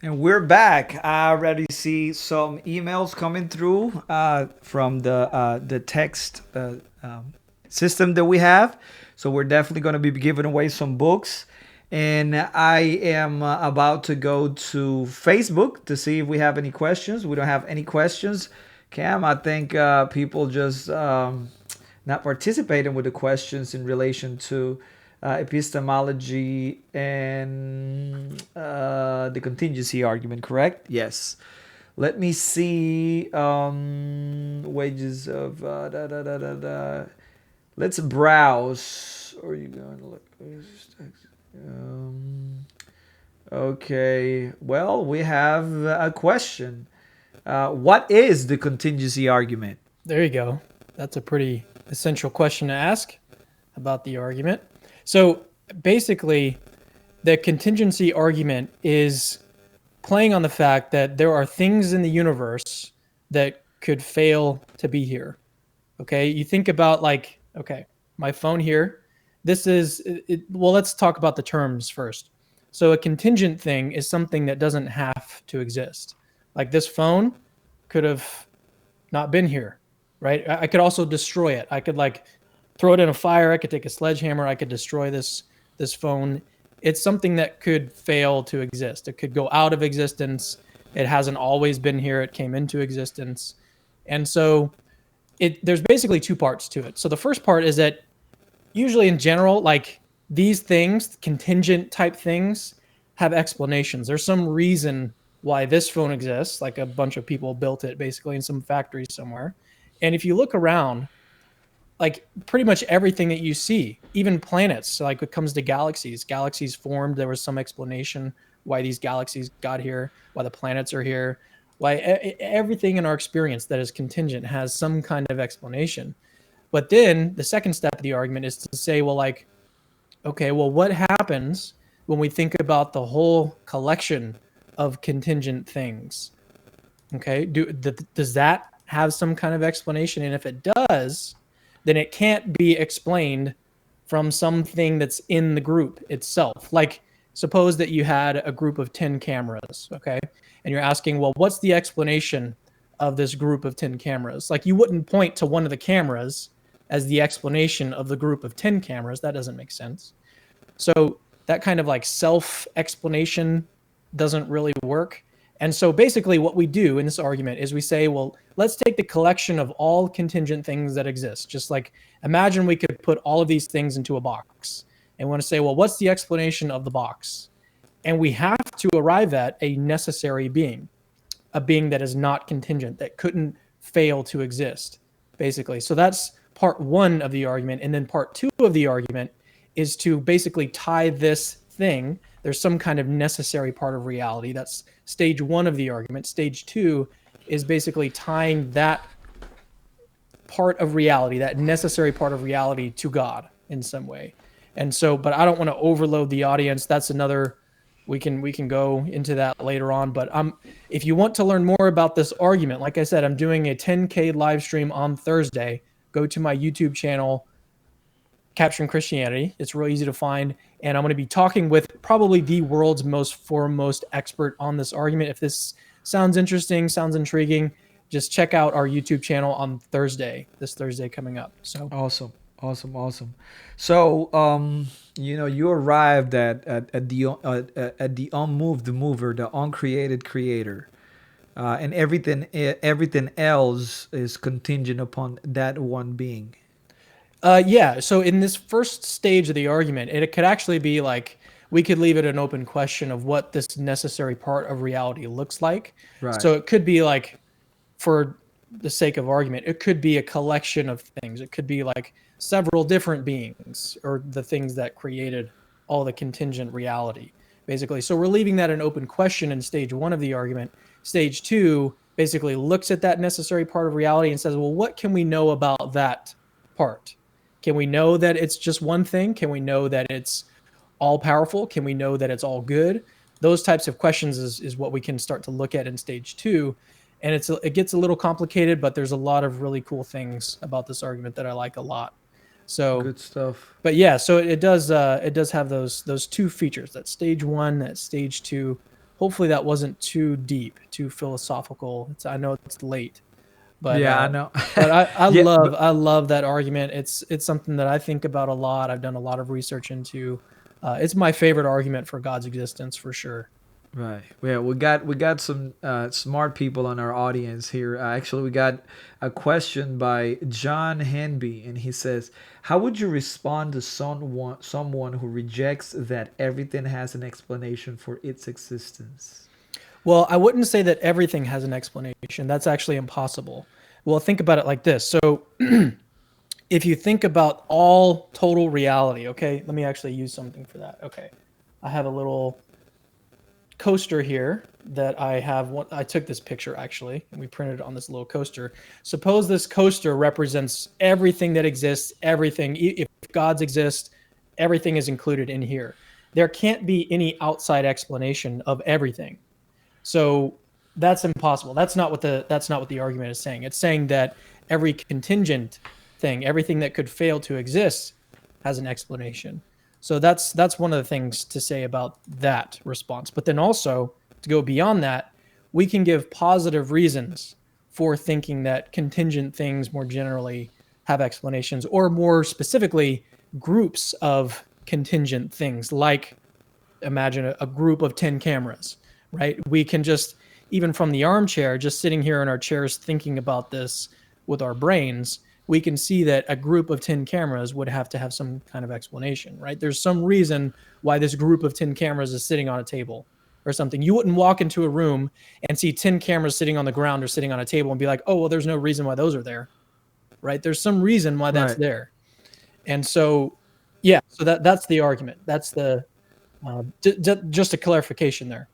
We're back. I already see some emails coming through from the text system that we have. So we're definitely going to be giving away some books. And I am about to go to Facebook to see if we have any questions. We don't have any questions. Cam, I think people just not participating with the questions in relation to epistemology and the contingency argument, correct? Yes. Let me see. Wages of let's browse. Or are you going to look? Okay. Well, we have a question. What is the contingency argument? There you go. That's a pretty essential question to ask about the argument. So basically, the contingency argument is playing on the fact that there are things in the universe that could fail to be here. Okay, you think about like, okay, my phone here. This is, well, let's talk about the terms first. So a contingent thing is something that doesn't have to exist. Like this phone could have not been here, right? I could also destroy it. I could like throw it in a fire. I could take a sledgehammer. I could destroy this phone. It's something that could fail to exist. It could go out of existence. It hasn't always been here. It came into existence. And so there's basically two parts to it. So the first part is that usually in general, like these things, contingent type things, have explanations. There's some reason why this phone exists, like a bunch of people built it basically in some factory somewhere. And if you look around, like pretty much everything that you see, even planets, so like when it comes to galaxies formed, there was some explanation why these galaxies got here, why the planets are here, why everything in our experience that is contingent has some kind of explanation. But then the second step of the argument is to say, well, like, Okay, well, what happens when we think about the whole collection of contingent things? Okay, does that have some kind of explanation? And if it does, then it can't be explained from something that's in the group itself. Like, suppose that you had a group of 10 cameras, okay? And you're asking, well, what's the explanation of this group of 10 cameras? Like, you wouldn't point to one of the cameras as the explanation of the group of 10 cameras. That doesn't make sense. So that kind of like self explanation doesn't really work. And so basically, what we do in this argument is we say, well, let's take the collection of all contingent things that exist. Just like imagine we could put all of these things into a box and we want to say, well, what's the explanation of the box? And we have to arrive at a necessary being, a being that is not contingent, that couldn't fail to exist, basically. So that's part one of the argument. And then part two of the argument is to basically tie this thing. There's some kind of necessary part of reality. That's stage one of the argument. Stage two is basically tying that part of reality, that necessary part of reality, to God in some way. And so, but I don't want to overload the audience. That's another, we can go into that later on. But if you want to learn more about this argument, like I said, I'm doing a 10K live stream on Thursday. Go to my YouTube channel, Capturing Christianity. It's real easy to find. And I'm going to be talking with probably the world's most foremost expert on this argument. If this sounds interesting, sounds intriguing, just check out our YouTube channel on Thursday, this Thursday coming up. So Awesome. Awesome. So, you arrived at the unmoved mover, the uncreated creator, and everything else is contingent upon that one being. yeah. So in this first stage of the argument, it could actually be like, we could leave it an open question of what this necessary part of reality looks like. Right. So it could be like, for the sake of argument, it could be a collection of things. It could be like several different beings, or the things that created all the contingent reality, basically. So we're leaving that an open question in stage one of the argument. Stage two basically looks at that necessary part of reality and says, well, what can we know about that part? Can we know that it's just one thing? Can we know that it's all powerful? Can we know that it's all good? Those types of questions is what we can start to look at in stage two. And it gets a little complicated, but there's a lot of really cool things about this argument that I like a lot. So Good stuff. but yeah, so it does have those two features, that stage one, that stage two. Hopefully that wasn't too deep, too philosophical. I know it's late, but Yeah, I know. but I Yeah, love that argument. It's something that I think about a lot. I've done a lot of research into. It's my favorite argument for God's existence, for sure. Right. Yeah, we got some smart people on our audience here. Actually, we got a question by John Henby, and he says, "How would you respond to someone who rejects that everything has an explanation for its existence?" Well, I wouldn't say that everything has an explanation. That's actually impossible. Well, think about it like this. So if you think about all total reality, okay, let me actually use something for that. Okay, I have a little coaster here that I have. I took this picture actually, and we printed it on this little coaster. Suppose this coaster represents everything that exists, everything. If gods exist, everything is included in here. There can't be any outside explanation of everything. So that's impossible. That's not what the argument is saying. It's saying that every contingent thing, everything that could fail to exist, has an explanation. So that's one of the things to say about that response. But then also, to go beyond that, we can give positive reasons for thinking that contingent things more generally have explanations, or more specifically, groups of contingent things, like imagine a group of 10 cameras, right? We can just, even from the armchair, just sitting here in our chairs thinking about this with our brains, we can see that a group of 10 cameras would have to have some kind of explanation, right? There's some reason why this group of 10 cameras is sitting on a table or something. You wouldn't walk into a room and see 10 cameras sitting on the ground or sitting on a table and be like, oh, well, there's no reason why those are there, right? There's some reason why that's there. And so, yeah, so that's the argument. That's the, just a clarification there.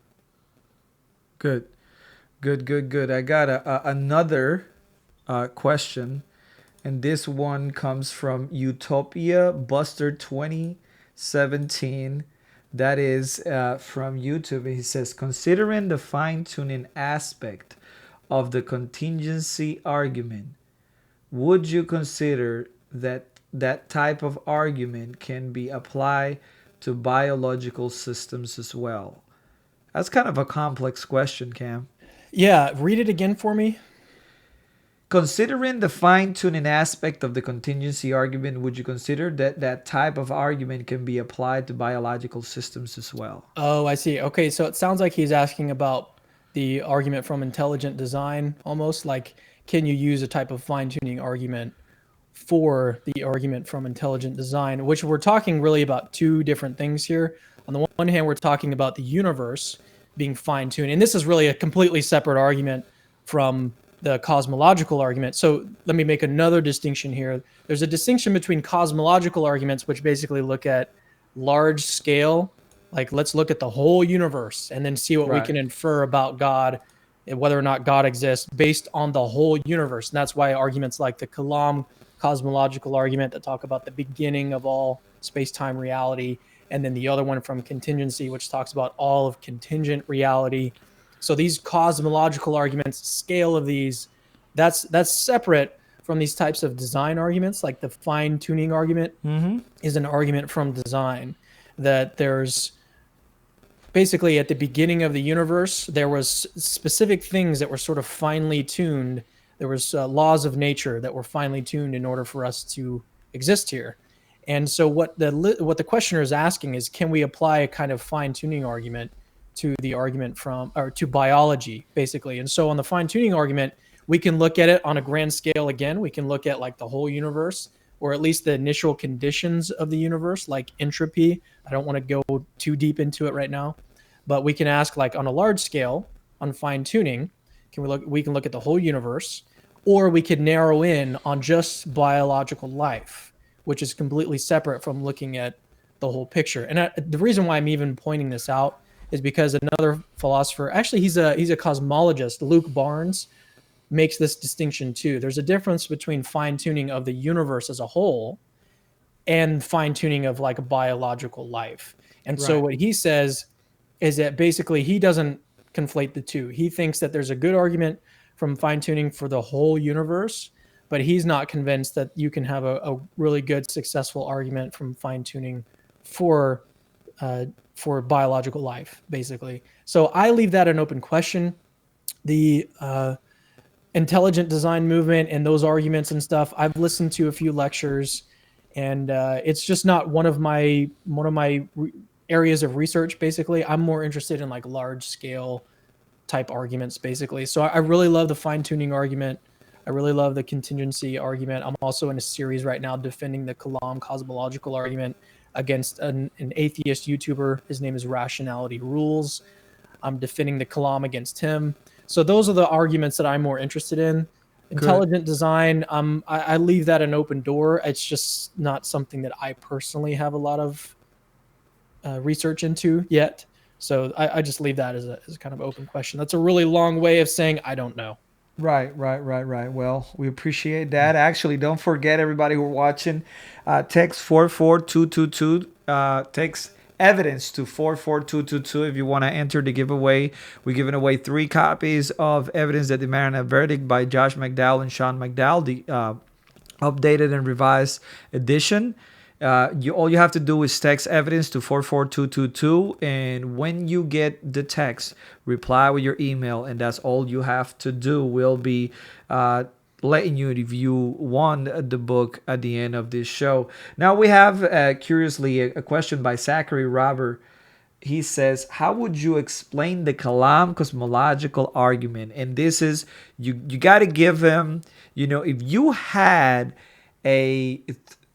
Good. I got another question. And this one comes from Utopia Buster 20. 17. That is from YouTube. He says, considering the fine-tuning aspect of the contingency argument, would you consider that that type of argument can be applied to biological systems as well? That's kind of a complex question, Cam. Yeah, read it again for me. Considering the fine-tuning aspect of the contingency argument, would you consider that that type of argument can be applied to biological systems as well? Oh, I see. Okay, so it sounds like he's asking about the argument from intelligent design, almost like, can you use a type of fine-tuning argument for the argument from intelligent design, which we're talking really about two different things here. On the one hand, we're talking about the universe being fine-tuned, and this is really a completely separate argument from the cosmological argument. So let me make another distinction here. There's a distinction between cosmological arguments, which basically look at large scale, like let's look at the whole universe and then see what we can infer about God and whether or not God exists based on the whole universe. And that's why arguments like the Kalam cosmological argument that talk about the beginning of all space-time reality, and then the other one from contingency, which talks about all of contingent reality. So these cosmological arguments, scale of these, that's separate from these types of design arguments. Like the fine-tuning argument is an argument from design, that there's basically at the beginning of the universe, there was specific things that were sort of finely tuned. There was laws of nature that were finely tuned in order for us to exist here. And so what the questioner is asking is, can we apply a kind of fine-tuning argument to the argument from, or to biology, basically? And so on the fine-tuning argument, we can look at it on a grand scale again. We can look at like the whole universe, or at least the initial conditions of the universe, like entropy. I don't want to go too deep into it right now, but we can ask, like, on a large scale, on fine-tuning, we can look at the whole universe, or we could narrow in on just biological life, which is completely separate from looking at the whole picture. And the reason why I'm even pointing this out is because another philosopher, actually he's a cosmologist, Luke Barnes, makes this distinction too. There's a difference between fine-tuning of the universe as a whole and fine-tuning of like a biological life. And so what he says is that basically he doesn't conflate the two. He thinks that there's a good argument from fine-tuning for the whole universe, but he's not convinced that you can have a really good, successful argument from fine-tuning for biological life, basically. So I leave that an open question. The intelligent design movement and those arguments and stuff, I've listened to a few lectures, and it's just not one of my areas of research. Basically, I'm more interested in like large scale type arguments, basically. So I really love the fine-tuning argument. I really love the contingency argument. I'm also in a series right now defending the Kalam cosmological argument against an atheist YouTuber. His name is Rationality Rules. I'm defending the Kalam against him. So those are the arguments that I'm more interested in. Intelligent design, I leave that an open door. It's just not something that I personally have a lot of research into yet. So I just leave that as a kind of open question. That's a really long way of saying I don't know. Right. Well, we appreciate that. Actually, don't forget, everybody who are watching, text 44222. Text evidence to 44222 if you want to enter the giveaway. We're giving away 3 copies of Evidence That Demand a Verdict by Josh McDowell and Sean McDowell, the updated and revised edition. All you have to do is text evidence to 44222, and when you get the text, reply with your email, and that's all you have to do. We'll be letting you if you won the book at the end of this show. Now we have curiously a question by Zachary Robert. He says, how would you explain the Kalam cosmological argument? And this is, you got to give him, if you had a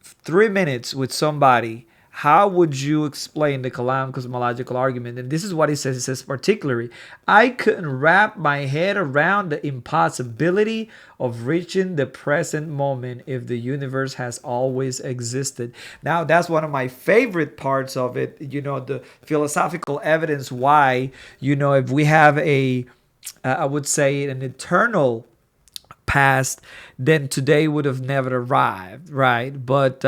3 minutes with somebody, how would you explain the Kalam cosmological argument? And this is what he says. He says, particularly, I couldn't wrap my head around the impossibility of reaching the present moment if the universe has always existed. Now, that's one of my favorite parts of it, the philosophical evidence why, if we have I would say, an eternal passed, then today would have never arrived, right? But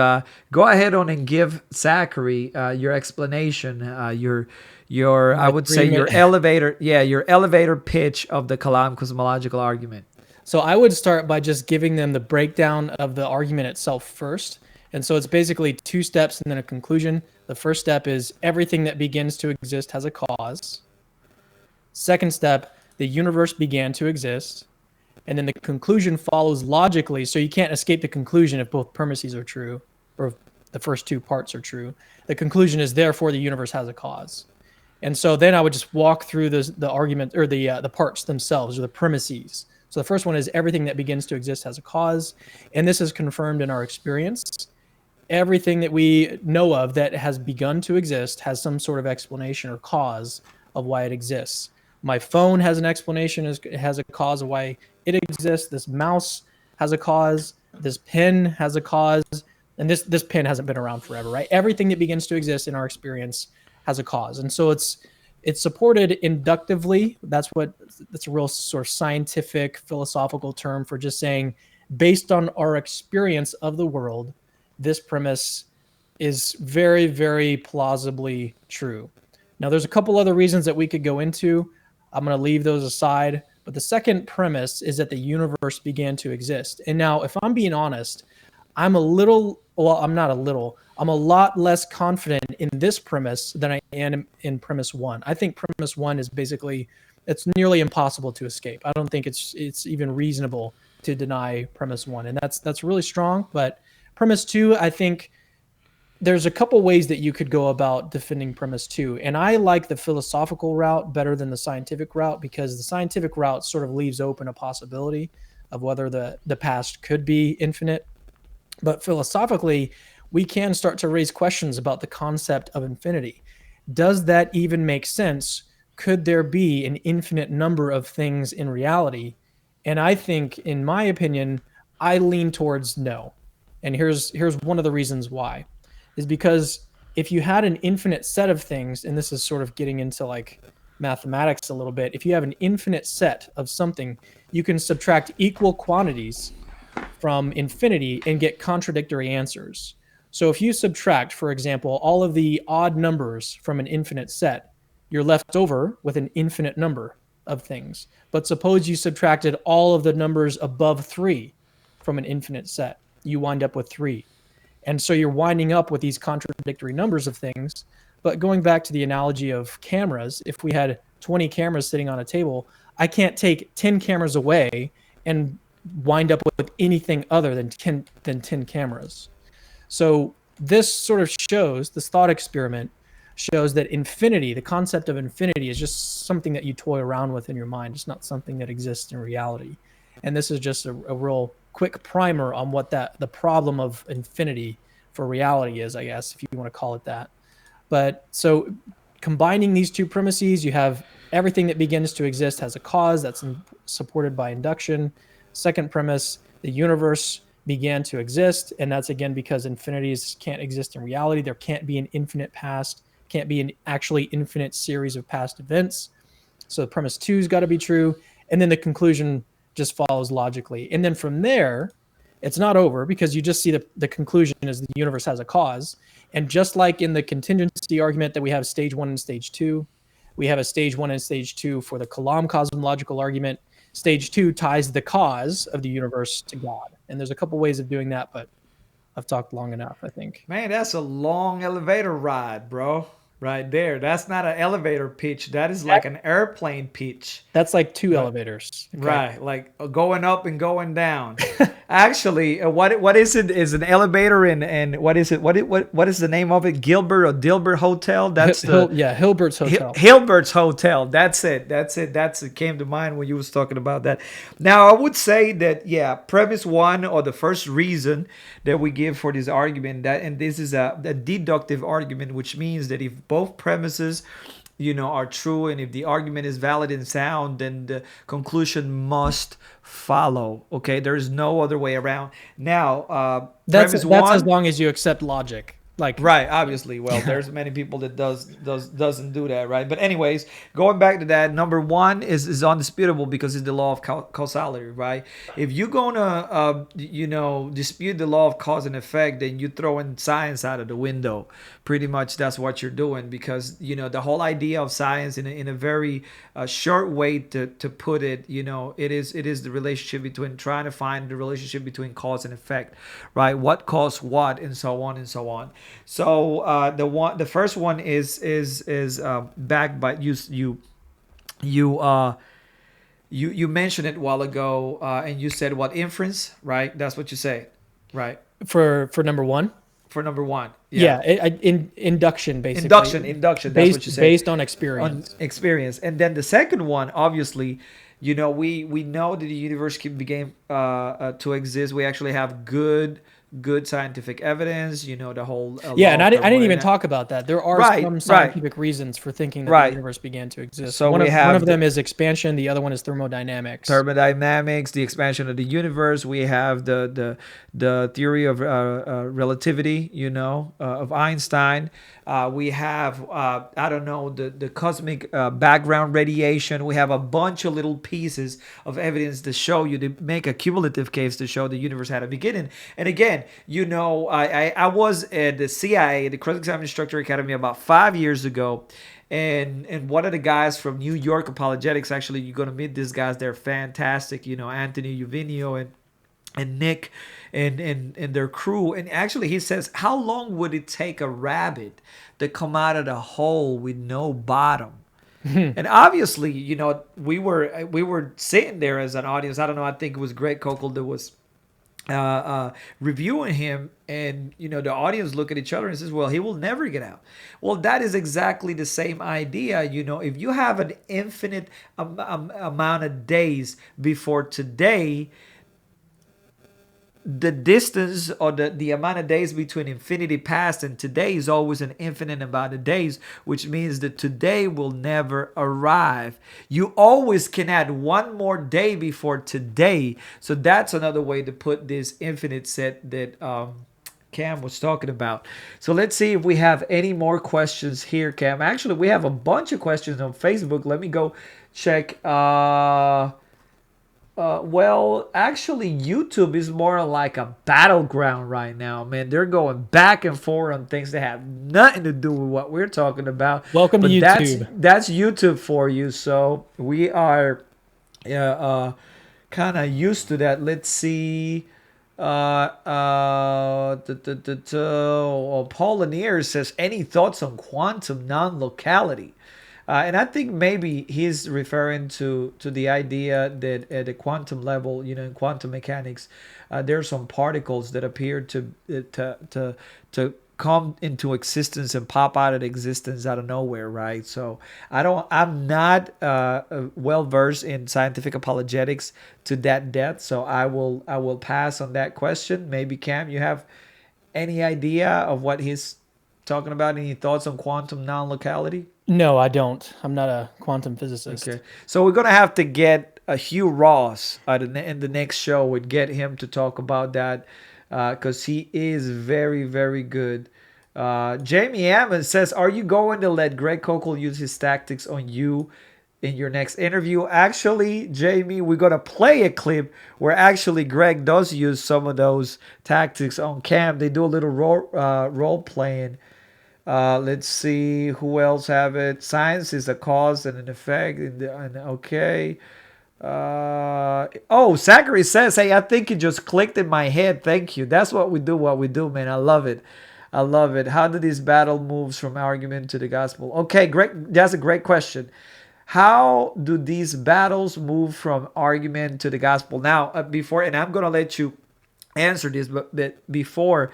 go ahead on and give Zachary your explanation, your I would say your elevator pitch of the Kalam cosmological argument. So I would start by just giving them the breakdown of the argument itself first. And so it's basically 2 steps and then a conclusion. The first step is everything that begins to exist has a cause. Second step, the universe began to exist. And then the conclusion follows logically. So you can't escape the conclusion if both premises are true, or if the first 2 parts are true. The conclusion is therefore the universe has a cause. And so then I would just walk through the argument, or the parts themselves, or the premises. So the first one is everything that begins to exist has a cause. And this is confirmed in our experience. Everything that we know of that has begun to exist has some sort of explanation or cause of why it exists. My phone has an explanation, it has a cause of why it exists. This mouse has a cause. This pen has a cause. And this pen hasn't been around forever, right? Everything that begins to exist in our experience has a cause. And so it's supported inductively. That's a real sort of scientific, philosophical term for just saying, based on our experience of the world, this premise is very, very plausibly true. Now, there's a couple other reasons that we could go into. I'm going to leave those aside. But the second premise is that the universe began to exist. And now, if I'm being honest, I'm a lot less confident in this premise than I am in premise 1. I think premise 1 is basically, it's nearly impossible to escape. I don't think it's even reasonable to deny premise 1. And that's really strong. But premise 2, I think there's a couple ways that you could go about defending premise 2. And I like the philosophical route better than the scientific route, because the scientific route sort of leaves open a possibility of whether the past could be infinite. But philosophically, we can start to raise questions about the concept of infinity. Does that even make sense? Could there be an infinite number of things in reality? And I think, in my opinion, I lean towards no. And here's one of the reasons why. Is because if you had an infinite set of things, and this is sort of getting into like mathematics a little bit, if you have an infinite set of something, you can subtract equal quantities from infinity and get contradictory answers. So if you subtract, for example, all of the odd numbers from an infinite set, you're left over with an infinite number of things. But suppose you subtracted all of the numbers above 3 from an infinite set, you wind up with 3. And so you're winding up with these contradictory numbers of things. But going back to the analogy of cameras, if we had 20 cameras sitting on a table, I can't take 10 cameras away and wind up with anything other than 10 cameras. So this sort of shows, this thought experiment shows that infinity, the concept of infinity, is just something that you toy around with in your mind. It's not something that exists in reality. And this is just a real quick primer on what the problem of infinity for reality is, I guess, if you want to call it that. But so combining these 2 premises, you have everything that begins to exist has a cause. That's supported by induction. Second premise, the universe began to exist. And that's, again, because infinities can't exist in reality. There can't be an infinite past, can't be an actually infinite series of past events. So premise 2's got to be true. And then the conclusion just follows logically. And then from there, it's not over, because you just see the conclusion is the universe has a cause. And just like in the contingency argument that we have stage 1 and stage 2, we have a stage 1 and stage 2 for the Kalam cosmological argument. Stage 2 ties the cause of the universe to God. And there's a couple ways of doing that, but I've talked long enough, I think. Man, that's a long elevator ride, bro. Right there. That's not an elevator pitch. That is like an airplane pitch. That's like 2 elevators. Okay. Right. Like going up and going down. Actually, what is it? Is an elevator and what is it? What is the name of it? Gilbert or Dilbert Hotel? That's Hilbert's Hotel. Hilbert's Hotel. That's it. It came to mind when you was talking about that. Now, I would say that, premise 1, or the first reason that we give for this argument, and this is a deductive argument, which means that if both premises are true, and if the argument is valid and sound, then the conclusion must follow. Okay, there's no other way around. Now, that's as long as you accept logic. Like, Right, obviously. Well, there's many people that doesn't do that, right? But anyways, going back to that, number one is undisputable because it's the law of causality, right? If you're gonna dispute the law of cause and effect, then you throw in science out of the window. Pretty much that's what you're doing, because the whole idea of science in a very short way to put it, it is the relationship between trying to find the relationship between cause and effect, right? What caused what, and so on and so on. So the first one is backed by you mentioned it a while ago, and you said what, inference, right? That's what you say, right? for number one. For number one, Yeah, induction, basically. Induction. That's what you say. Based on experience. On experience. And then the second one, obviously, we know that the universe began to exist. We actually have good scientific evidence. The whole Yeah, and I didn't even talk about that. There are Right, some right. scientific reasons for thinking that Right. the universe began to exist. So one we of have them is expansion. The other one is thermodynamics. Thermodynamics, the expansion of the universe. We have the theory of relativity, of Einstein. We have the cosmic background radiation. We have a bunch of little pieces of evidence to show you, to make a cumulative case to show the universe had a beginning. And again, I was at the CIA, the CrossExamined Instructor Academy, about 5 years ago. And one of the guys from New York Apologetics, actually, you're going to meet these guys. They're fantastic. Anthony Eugenio and Nick and their crew. And actually, he says, how long would it take a rabbit to come out of the hole with no bottom? And obviously, we were sitting there as an audience. I don't know. I think it was Greg Kokel that was reviewing him, and the audience look at each other and says, well, he will never get out. Well, that is exactly the same idea. If you have an infinite amount of days before today, the distance, or the amount of days between infinity past and today, is always an infinite amount of days, which means that today will never arrive. You always can add one more day before today. So that's another way to put this infinite set that Cam was talking about. So let's see if we have any more questions here, Cam. Actually, we have a bunch of questions on Facebook. Let me go check. Well, actually, YouTube is more like a battleground right now, man. They're going back and forth on things that have nothing to do with what we're talking about. Welcome to YouTube. That's YouTube for you. So we are kind of used to that. Let's see. Paul Lanier says, any thoughts on quantum non-locality? And I think maybe he's referring to the idea that at the quantum level, in quantum mechanics, there are some particles that appear to come into existence and pop out of existence out of nowhere, right? So I'm not well versed in scientific apologetics to that depth, so I will pass on that question. Maybe Cam, you have any idea of what he's talking about? Any thoughts on quantum non-locality? No, I don't. I'm not a quantum physicist. Okay, so we're gonna have to get Hugh Ross in the next show. Would get him to talk about that because he is very, very good. Jamie Ammons says, "Are you going to let Greg Kokel use his tactics on you in your next interview?" Actually, Jamie, we're gonna play a clip where actually Greg does use some of those tactics on Cam. They do a little role playing. Let's see who else have it. Science is a cause and an effect. Okay. Zachary says, hey, I think it just clicked in my head. Thank you. That's what we do, man. I love it. How do these battle moves from argument to the gospel? Okay, great. That's a great question. How do these battles move from argument to the gospel? Now, before, and I'm going to let you answer this, but before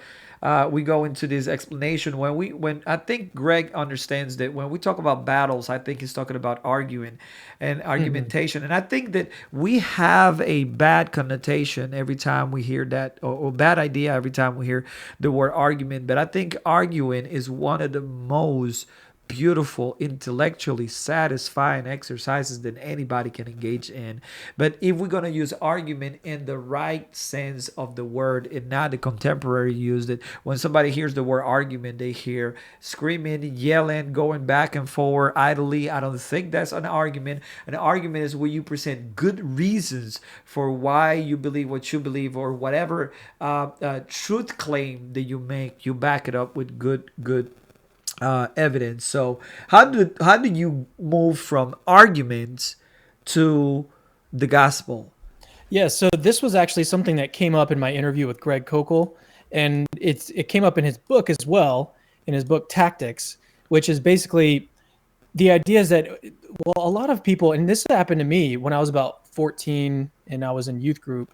we go into this explanation, when I think Greg understands that when we talk about battles, I think he's talking about arguing and argumentation. And I think that we have a bad connotation every time we hear that, or bad idea every time we hear the word argument. But I think arguing is one of the most beautiful, intellectually satisfying exercises that anybody can engage in. But if we're going to use argument in the right sense of the word and not the contemporary use, that when somebody hears the word argument, they hear screaming, yelling, going back and forward idly. I don't think that's an argument. An argument is where you present good reasons for why you believe what you believe, or whatever truth claim that you make, you back it up with good evidence. So how do you move from arguments to the gospel? Yeah, so this was actually something that came up in my interview with Greg Kokel, and it came up in his book as well, in his book Tactics, which is basically the idea is that, well, a lot of people, and this happened to me when I was about 14 and I was in youth group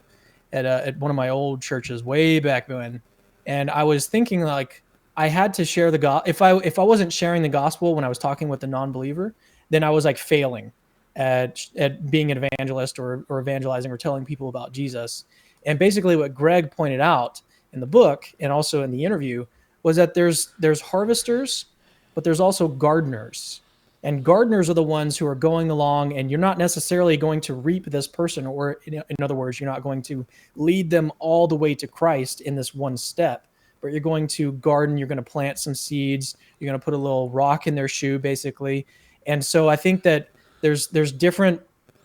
at one of my old churches way back when, and I was thinking like I had to share the if I wasn't sharing the gospel when I was talking with the non-believer, then I was like failing at being an evangelist or evangelizing or telling people about Jesus. And basically what Greg pointed out in the book and also in the interview was that there's harvesters, but there's also gardeners. And gardeners are the ones who are going along, and you're not necessarily going to reap this person, or in other words, you're not going to lead them all the way to Christ in this one step, but you're going to garden, you're going to plant some seeds, you're going to put a little rock in their shoe, basically. And so I think that there's different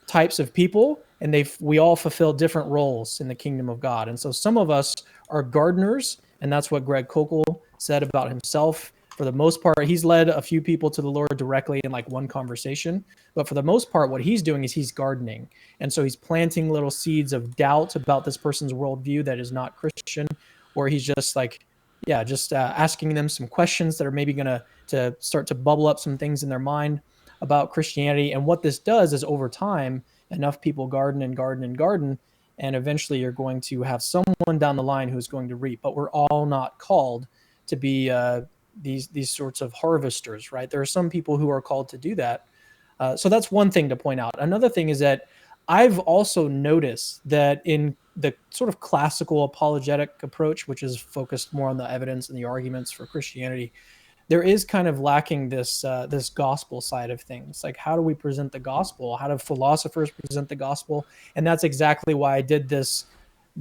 types of people, and we all fulfill different roles in the kingdom of God. And so some of us are gardeners, and that's what Greg Kokel said about himself. For the most part, he's led a few people to the Lord directly in like one conversation. But for the most part, what he's doing is he's gardening. And so he's planting little seeds of doubt about this person's worldview that is not Christian, or he's just like, asking them some questions that are maybe going to start to bubble up some things in their mind about Christianity. And what this does is over time, enough people garden and garden and garden, and eventually you're going to have someone down the line who's going to reap. But we're all not called to be these sorts of harvesters, right? There are some people who are called to do that. So that's one thing to point out. Another thing is that I've also noticed that in the sort of classical apologetic approach, which is focused more on the evidence and the arguments for Christianity, there is kind of lacking this gospel side of things. Like, how do we present the gospel? How do philosophers present the gospel? And that's exactly why I did this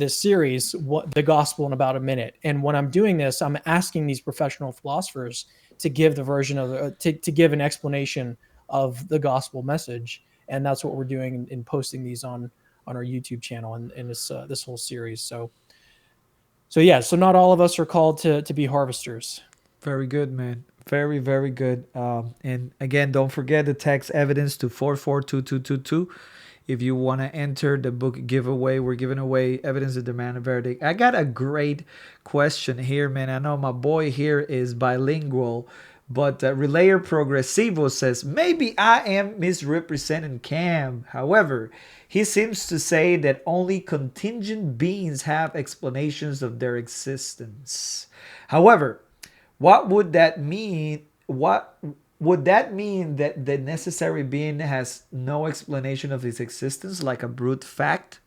series, the gospel in about a minute. And when I'm doing this, I'm asking these professional philosophers to give the version of to give an explanation of the gospel message. And that's what we're doing in posting these on our YouTube channel and this whole series. So not all of us are called to be harvesters. Very good, man. Very, very good. And again, don't forget the text evidence to 442222. If you want to enter the book giveaway, we're giving away evidence to demand a verdict. I got a great question here, man. I know my boy here is bilingual, but Relayer Progresivo says, maybe I am misrepresenting Cam. However, he seems to say that only contingent beings have explanations of their existence. However, what would that mean? What would that mean, that the necessary being has no explanation of his existence, like a brute fact?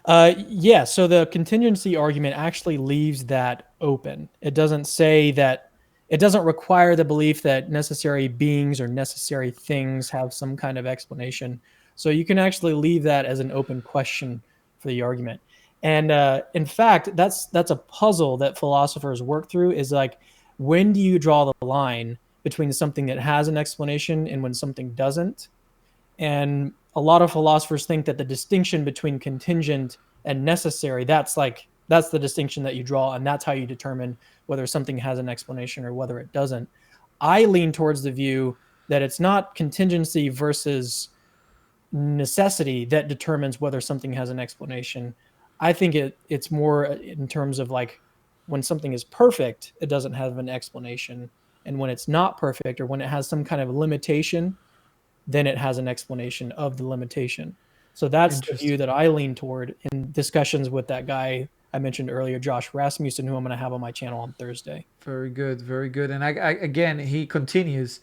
Yeah, so the contingency argument actually leaves that open. It doesn't say that, it doesn't require the belief that necessary beings or necessary things have some kind of explanation. So you can actually leave that as an open question for the argument. And in fact, that's a puzzle that philosophers work through, is like, when do you draw the line between something that has an explanation and when something doesn't? And a lot of philosophers think that the distinction between contingent and necessary, that's the distinction that you draw, and that's how you determine whether something has an explanation or whether it doesn't. I lean towards the view that it's not contingency versus necessity that determines whether something has an explanation. I think it's more in terms of like, when something is perfect, it doesn't have an explanation. And when it's not perfect, or when it has some kind of limitation, then it has an explanation of the limitation. So that's the view that I lean toward in discussions with that guy I mentioned earlier, Josh Rasmussen, who I'm going to have on my channel on Thursday. Very good, very good. And again, he continues.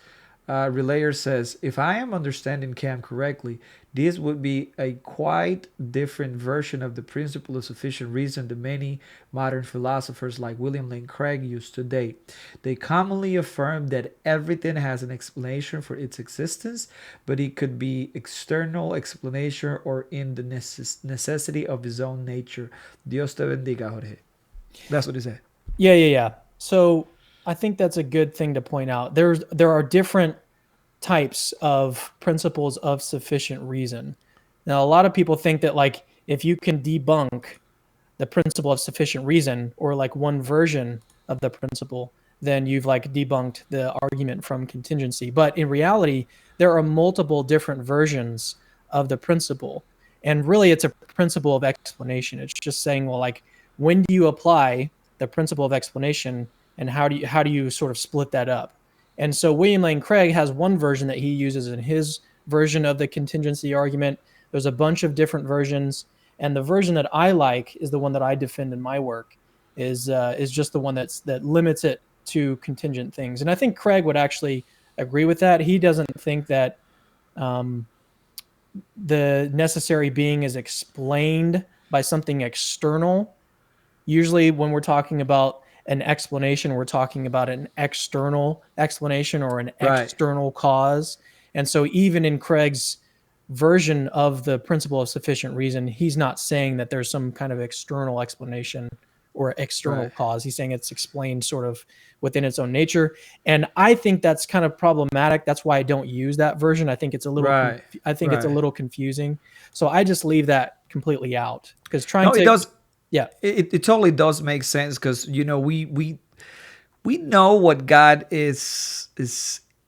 Relayer says, if I am understanding Cam correctly, this would be a quite different version of the principle of sufficient reason that many modern philosophers like William Lane Craig use today. They commonly affirm that everything has an explanation for its existence, but it could be external explanation or in the necessity of his own nature. Dios te bendiga, Jorge. That's what he said. Yeah. So I think that's a good thing to point out. There are different types of principles of sufficient reason. Now, a lot of people think that like if you can debunk the principle of sufficient reason or like one version of the principle, then you've like debunked the argument from contingency. But in reality, there are multiple different versions of the principle. And really it's a principle of explanation. It's just saying, well, like when do you apply the principle of explanation and how do you sort of split that up? And so William Lane Craig has one version that he uses in his version of the contingency argument. There's a bunch of different versions, and the version that I like is the one that I defend in my work. Is just the one that limits it to contingent things. And I think Craig would actually agree with that. He doesn't think that the necessary being is explained by something external. Usually, when we're talking about an explanation, we're talking about an external explanation or an Right. external cause. And so even in Craig's version of the principle of sufficient reason, he's not saying that there's some kind of external explanation or external Right. cause. He's saying it's explained sort of within its own nature. And I think that's kind of problematic. That's why I don't use that version. I think it's a little Right. it's a Right. little confusing. So I just leave that completely out because trying No, to it does. yeah. It totally does make sense because we know what God is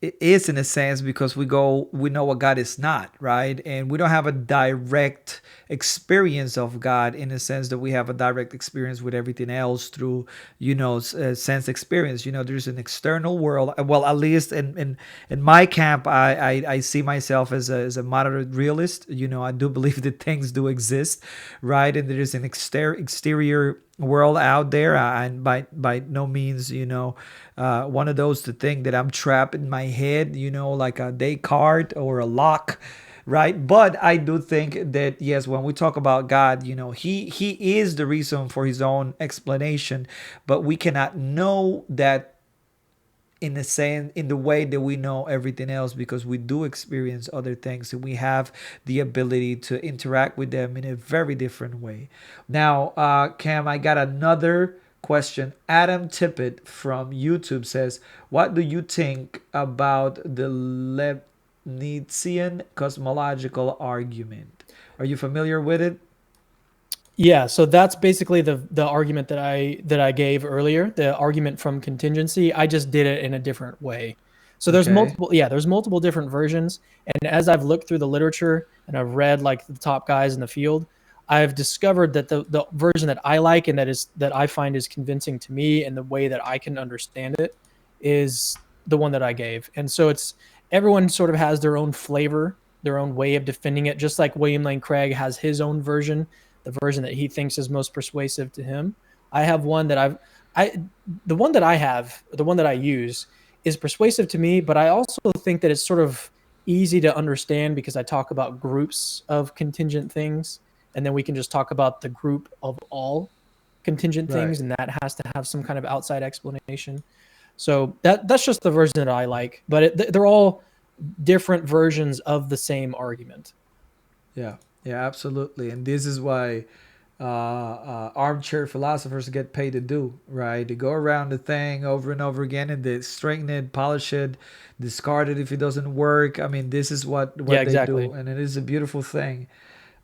in a sense because we know what God is not, right? And we don't have a direct experience of God in a sense that we have a direct experience with everything else through sense experience. There's an external world. Well, at least in my camp, I see myself as a moderate realist. I do believe that things do exist, right? And there is an exterior world out there, and by no means one of those to think that I'm trapped in my head, like a Descartes or a Locke, right? But I do think that yes, when we talk about God, he is the reason for his own explanation, but we cannot know that in the way that we know everything else because we do experience other things and we have the ability to interact with them in a very different way. Now, Cam, I got another question. Adam Tippett from YouTube says, what do you think about the Leibnizian cosmological argument? Are you familiar with it? Yeah, so that's basically the argument that I gave earlier, the argument from contingency. I just did it in a different way. So there's Okay. multiple different versions, and as I've looked through the literature and I've read like the top guys in the field, I've discovered that the version that I like and that I find is convincing to me and the way that I can understand it is the one that I gave. And so it's everyone sort of has their own flavor, their own way of defending it, just like William Lane Craig has his own version, the version that he thinks is most persuasive to him. I have one that the one that I have, the one that I use is persuasive to me, but I also think that it's sort of easy to understand because I talk about groups of contingent things, and then we can just talk about the group of all contingent things, and that has to have some kind of outside explanation. So that's just the version that I like, but they're all different versions of the same argument. Yeah, yeah, absolutely. And this is why armchair philosophers get paid to do, right? To go around the thing over and over again and they straighten it, polish it, discard it if it doesn't work. I mean, this is what Yeah, they exactly. do, and it is a beautiful thing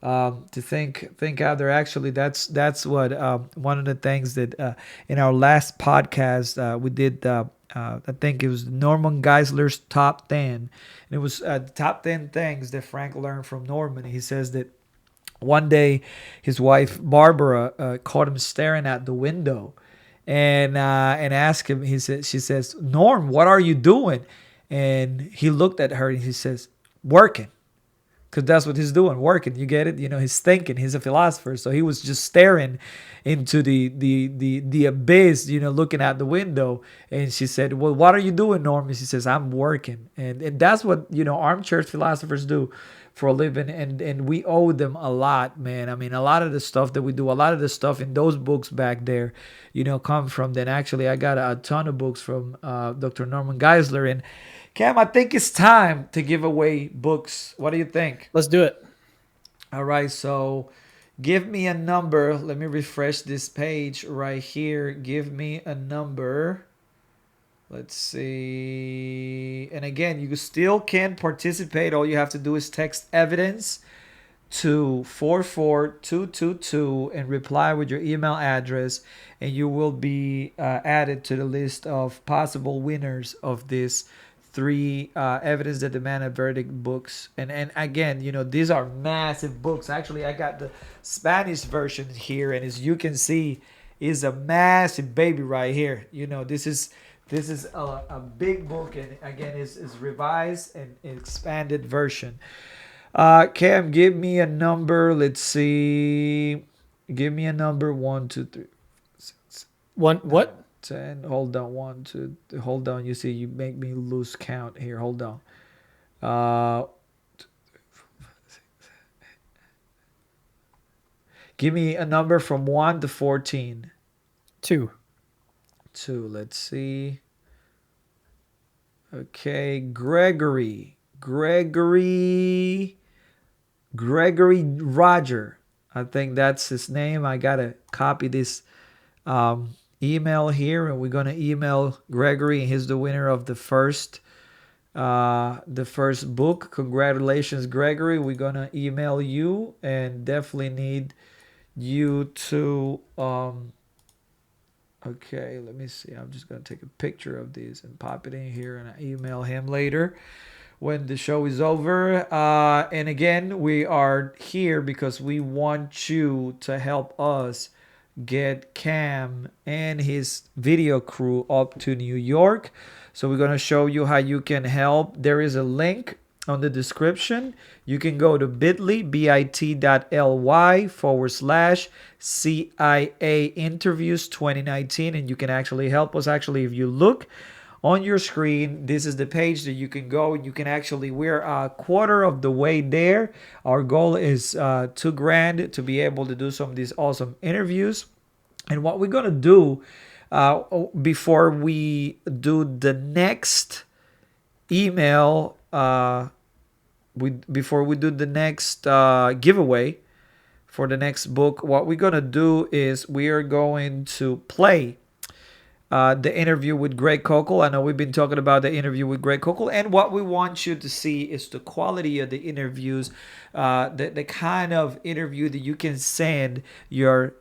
to think out there. Actually, that's what one of the things that in our last podcast we did. I think it was Norman Geisler's top 10. And it was the top 10 things that Frank learned from Norman. He says that one day his wife Barbara caught him staring at the window and asked him. She says, Norm, what are you doing? And he looked at her and he says, working. because that's what he's doing, working. You get it? He's thinking. He's a philosopher, so he was just staring into the abyss, looking out the window. And she said, "Well, what are you doing, Norm?" And she says, "I'm working." And that's what armchair philosophers do for a living, and we owe them a lot, man. I mean, a lot of the stuff that we do, a lot of the stuff in those books back there, come from them. Actually, I got a ton of books from Dr. Norman Geisler. And Cam, I think it's time to give away books. What do you think? Let's do it. All right, so give me a number. Let me refresh this page right here. Give me a number. Let's see. And again, you still can participate. All you have to do is text evidence to 44222 and reply with your email address, and you will be added to the list of possible winners of this 3 evidence that demand a verdict books. And again, these are massive books. Actually, I got the Spanish version here, and as you can see, is a massive baby right here. This is a big book, and again, is revised and expanded version. Cam, give me a number. Let's see. Give me a number. 1, 2, 3, 6, One what? 10. Hold on. 1, 2. Hold on. You see, you make me lose count here. Hold on. 2, 3, 4, 5, 6, 7, 8. Give me a number from 1 to 14. 2. 2. Let's see. Okay, Gregory Roger. I think that's his name. I gotta copy this email here, and we're gonna email Gregory, and he's the winner of the first book. Congratulations, Gregory. We're gonna email you, and definitely need you to okay, let me see. I'm just going to take a picture of these and pop it in here, and I email him later when the show is over. And again, we are here because we want you to help us get Cam and his video crew up to New York. So we're going to show you how you can help. There is a link on the description. You can go to bit.ly/CIA interviews 2019, and you can actually help us. Actually, if you look on your screen, this is the page that you can go. You can actually, we're a quarter of the way there. Our goal is $2,000 to be able to do some of these awesome interviews. And what we're going to do before we do the next email, before we do the next giveaway for the next book, what we're going to do is we are going to play the interview with Greg Koukl. I know we've been talking about the interview with Greg Koukl, and what we want you to see is the quality of the interviews, the kind of interview that you can send your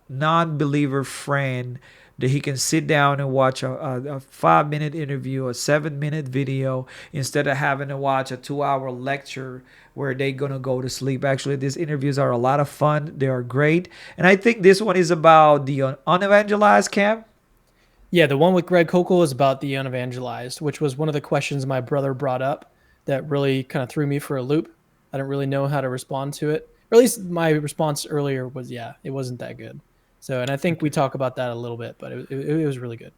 non-believer friend, that he can sit down and watch a 5-minute interview, a 7-minute video, instead of having to watch a 2-hour lecture where they're going to go to sleep. Actually, these interviews are a lot of fun. They are great. And I think this one is about the unevangelized, Cam. Yeah, the one with Greg Koukl is about the unevangelized, which was one of the questions my brother brought up that really kind of threw me for a loop. I didn't really know how to respond to it. Or at least my response earlier was, yeah, it wasn't that good. So, and I think we talk about that a little bit, but it was really good.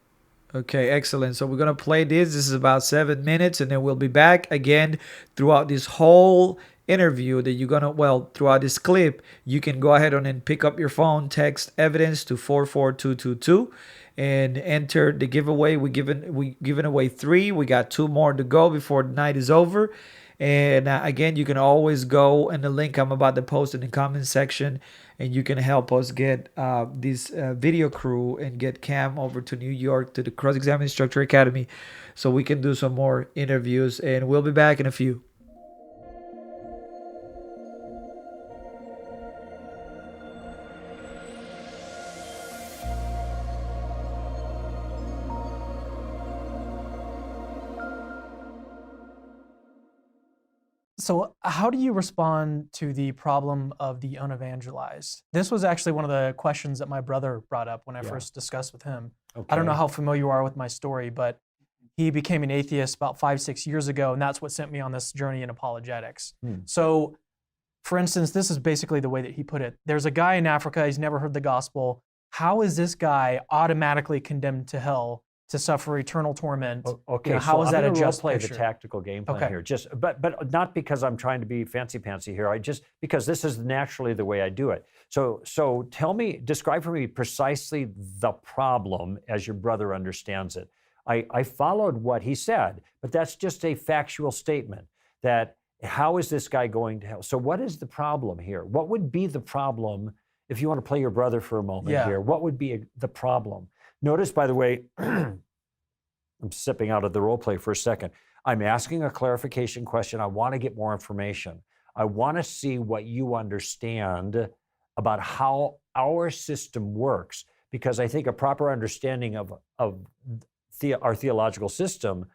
Okay, excellent. So we're going to play this. This is about 7 minutes, and then we'll be back again throughout this whole interview that you're going to, well, throughout this clip, you can go ahead and pick up your phone, text evidence to 44222 and enter the giveaway. We giving away 3. We got 2 more to go before the night is over. And again, you can always go in the link I'm about to post in the comment section, and you can help us get this video crew and get Cam over to New York to the CrossExamined Instructor Academy so we can do some more interviews. And we'll be back in a few. So how do you respond to the problem of the unevangelized? This was actually one of the questions that my brother brought up when I first discussed with him. Okay. I don't know how familiar you are with my story, but he became an atheist about 5-6 years ago, and that's what sent me on this journey in apologetics. Hmm. So, for instance, this is basically the way that he put it. There's a guy in Africa, he's never heard the gospel. How is this guy automatically condemned to hell to suffer eternal torment? Okay, You know, so how is I'm that a gonna just role play picture? the tactical game plan Okay. here. But not because I'm trying to be fancy-pantsy here. Because this is naturally the way I do it. So describe for me precisely the problem as your brother understands it. I followed what he said, but that's just a factual statement that how is this guy going to hell? So what is the problem here? What would be the problem if you want to play your brother for a moment here? What would be the problem? Notice, by the way, I'm sipping out of the role play for a second. I'm asking a clarification question. I want to get more information. I want to see what you understand about how our system works, because I think a proper understanding of our theological system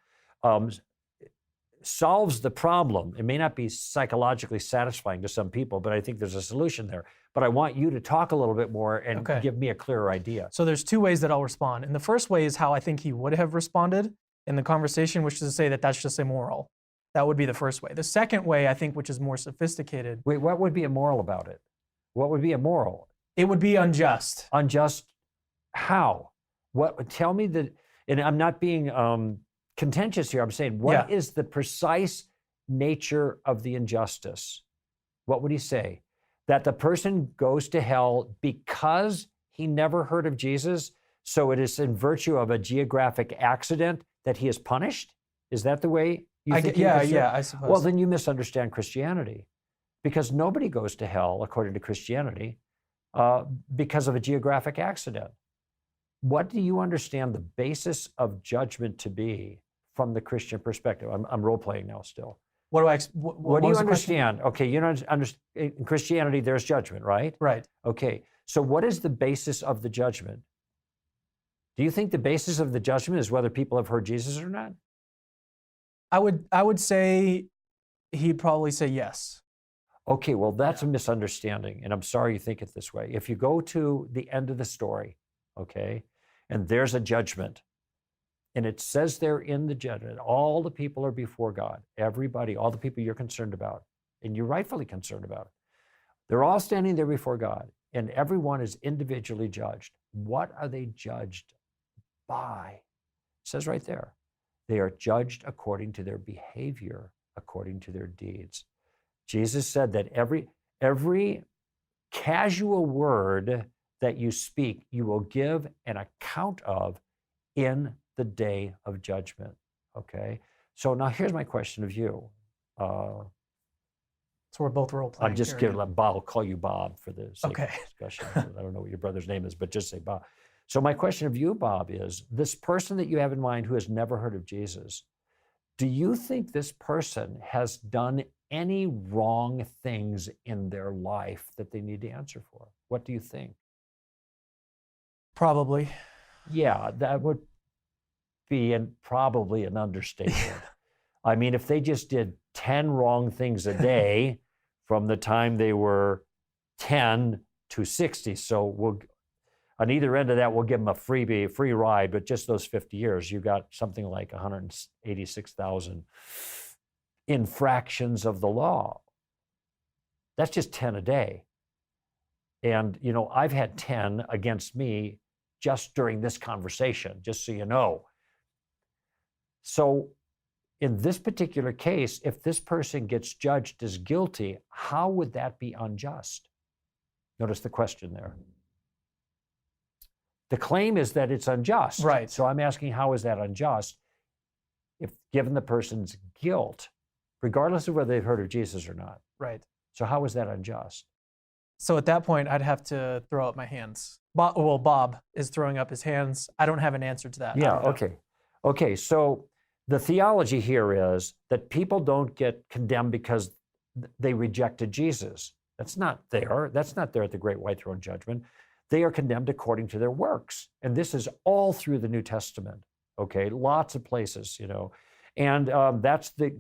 solves the problem. It may not be psychologically satisfying to some people, but I think there's a solution there. But I want you to talk a little bit more and give me a clearer idea. So there's two ways that I'll respond. And the first way is how I think he would have responded in the conversation, which is to say that that's just immoral. That would be the first way. The second way, I think, which is more sophisticated. Wait, what would be immoral about it? What would be immoral? It would be unjust. Unjust how? Tell me that, and I'm not being contentious here. I'm saying, what is the precise nature of the injustice? What would he say? That the person goes to hell because he never heard of Jesus, so it is in virtue of a geographic accident that he is punished? Is that the way you think? I suppose. Well, then you misunderstand Christianity, because nobody goes to hell, according to Christianity, because of a geographic accident. What do you understand the basis of judgment to be from the Christian perspective? I'm role-playing now still. What do you understand? Okay, you know, in Christianity, there's judgment, right? Right. Okay, so what is the basis of the judgment? Do you think the basis of the judgment is whether people have heard Jesus or not? I would say he'd probably say yes. Okay, well, that's a misunderstanding, and I'm sorry you think it this way. If you go to the end of the story, okay, and there's a judgment, and it says there in the judgment, all the people are before God, everybody, all the people you're concerned about, and you're rightfully concerned about, they're all standing there before God, and everyone is individually judged. What are they judged by? It says right there, they are judged according to their behavior, according to their deeds. Jesus said that every casual word that you speak, you will give an account of in the day of judgment. Okay? So now here's my question of you. So we're both role playing. I'm just kidding. I'll call you Bob for the sake of discussion. I don't know what your brother's name is, but just say Bob. So my question of you, Bob, is this person that you have in mind who has never heard of Jesus, do you think this person has done any wrong things in their life that they need to answer for? What do you think? Probably. Yeah, that would be probably an understatement. I mean, if they just did 10 wrong things a day from the time they were 10 to 60, so we'll, on either end of that, we'll give them a free ride, but just those 50 years, you got something like 186,000 infractions of the law. That's just 10 a day. And, you know, I've had 10 against me just during this conversation, just so you know. So in this particular case, if this person gets judged as guilty, how would that be unjust? Notice the question there. The claim is that it's unjust. Right. So I'm asking, how is that unjust if given the person's guilt, regardless of whether they've heard of Jesus or not? Right. So how is that unjust? So at that point, I'd have to throw up my hands. Bob is throwing up his hands. I don't have an answer to that. Yeah, okay. Okay, so the theology here is that people don't get condemned because they rejected Jesus. That's not there. That's not there at the Great White Throne Judgment. They are condemned according to their works. And this is all through the New Testament, okay? Lots of places, you know. And that's the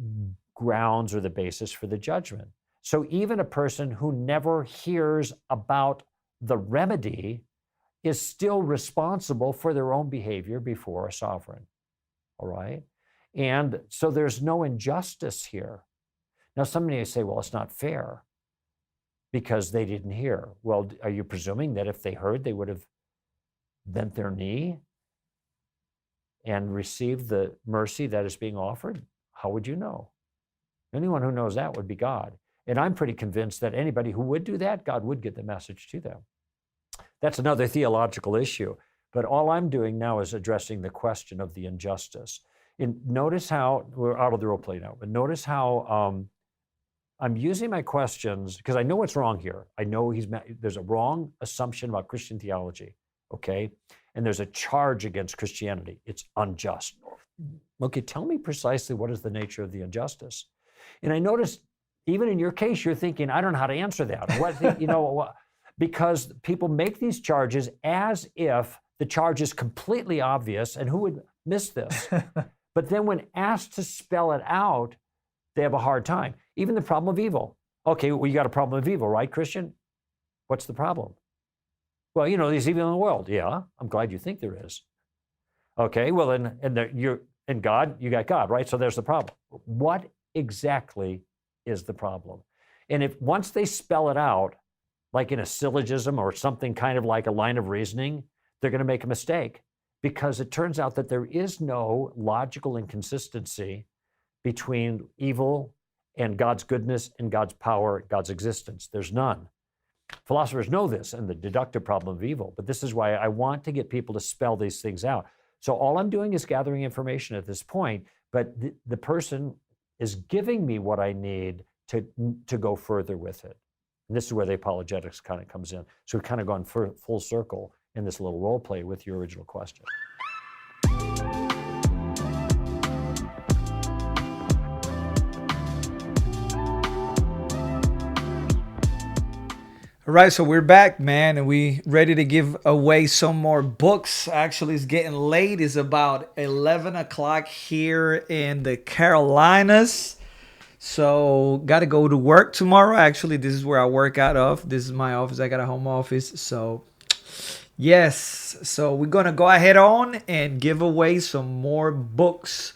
grounds or the basis for the judgment. So even a person who never hears about the remedy is still responsible for their own behavior before a sovereign, all right? And so there's no injustice here. Now, somebody may say, well, it's not fair because they didn't hear. Well, are you presuming that if they heard, they would have bent their knee and received the mercy that is being offered? How would you know? Anyone who knows that would be God. And I'm pretty convinced that anybody who would do that, God would get the message to them. That's another theological issue. But all I'm doing now is addressing the question of the injustice. And notice how, we're out of the role play now, but notice how I'm using my questions, because I know what's wrong here. I know there's a wrong assumption about Christian theology, okay? And there's a charge against Christianity. It's unjust. Okay, tell me precisely what is the nature of the injustice. And I noticed, even in your case, you're thinking, I don't know how to answer that. What, because people make these charges as if the charge is completely obvious, and who would miss this? But then when asked to spell it out, they have a hard time. Even the problem of evil. Okay, well, you got a problem of evil, right, Christian? What's the problem? Well, there's evil in the world. Yeah, I'm glad you think there is. Okay, well, you're in God, you got God, right? So there's the problem. What exactly is the problem? And if once they spell it out, like in a syllogism or something kind of like a line of reasoning, they're going to make a mistake, because it turns out that there is no logical inconsistency between evil and God's goodness and God's power, God's existence. There's none. Philosophers know this and the deductive problem of evil, but this is why I want to get people to spell these things out. So all I'm doing is gathering information at this point, but the person is giving me what I need to go further with it. And this is where the apologetics kind of comes in. So we've kind of gone full circle in this little role play with your original question. All right, so we're back, man, and we ready to give away some more books. Actually, it's getting late. It's about 11 o'clock here in the Carolinas. So, got to go to work tomorrow. Actually, this is where I work out of. This is my office. I got a home office. So, yes. So, we're going to go ahead on and give away some more books.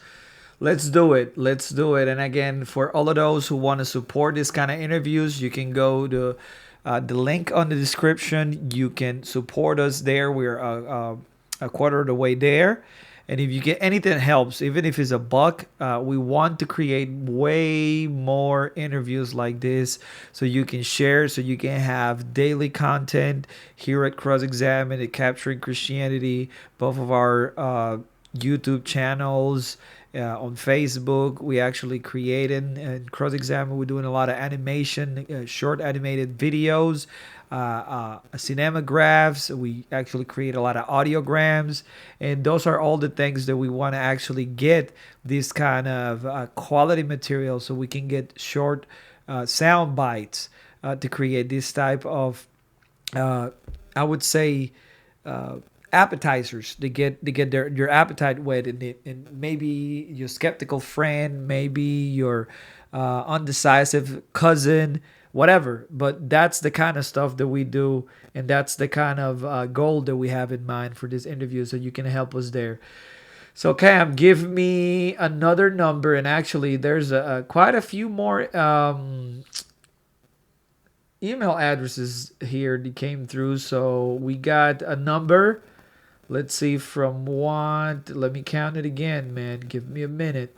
Let's do it. Let's do it. And again, for all of those who want to support this kind of interviews, you can go to the link on the description. You can support us there. We're a quarter of the way there. And if you get anything that helps, even if it's $1, we want to create way more interviews like this so you can share, so you can have daily content here at CrossExamined at Capturing Christianity, both of our YouTube channels. On Facebook, we actually created and CrossExamined. We're doing a lot of animation, short animated videos, cinemagraphs. We actually create a lot of audiograms, and those are all the things that we want to actually get this kind of quality material, so we can get short sound bites to create this type of, I would say, appetizers to get your appetite whet, and maybe your skeptical friend, maybe your undecisive cousin, whatever. But that's the kind of stuff that we do, and that's the kind of goal that we have in mind for this interview, so you can help us there. So Cam, give me another number, and actually there's quite a few more email addresses here that came through. So we got a number. Let's see from what. Let me count it again, man. Give me a minute.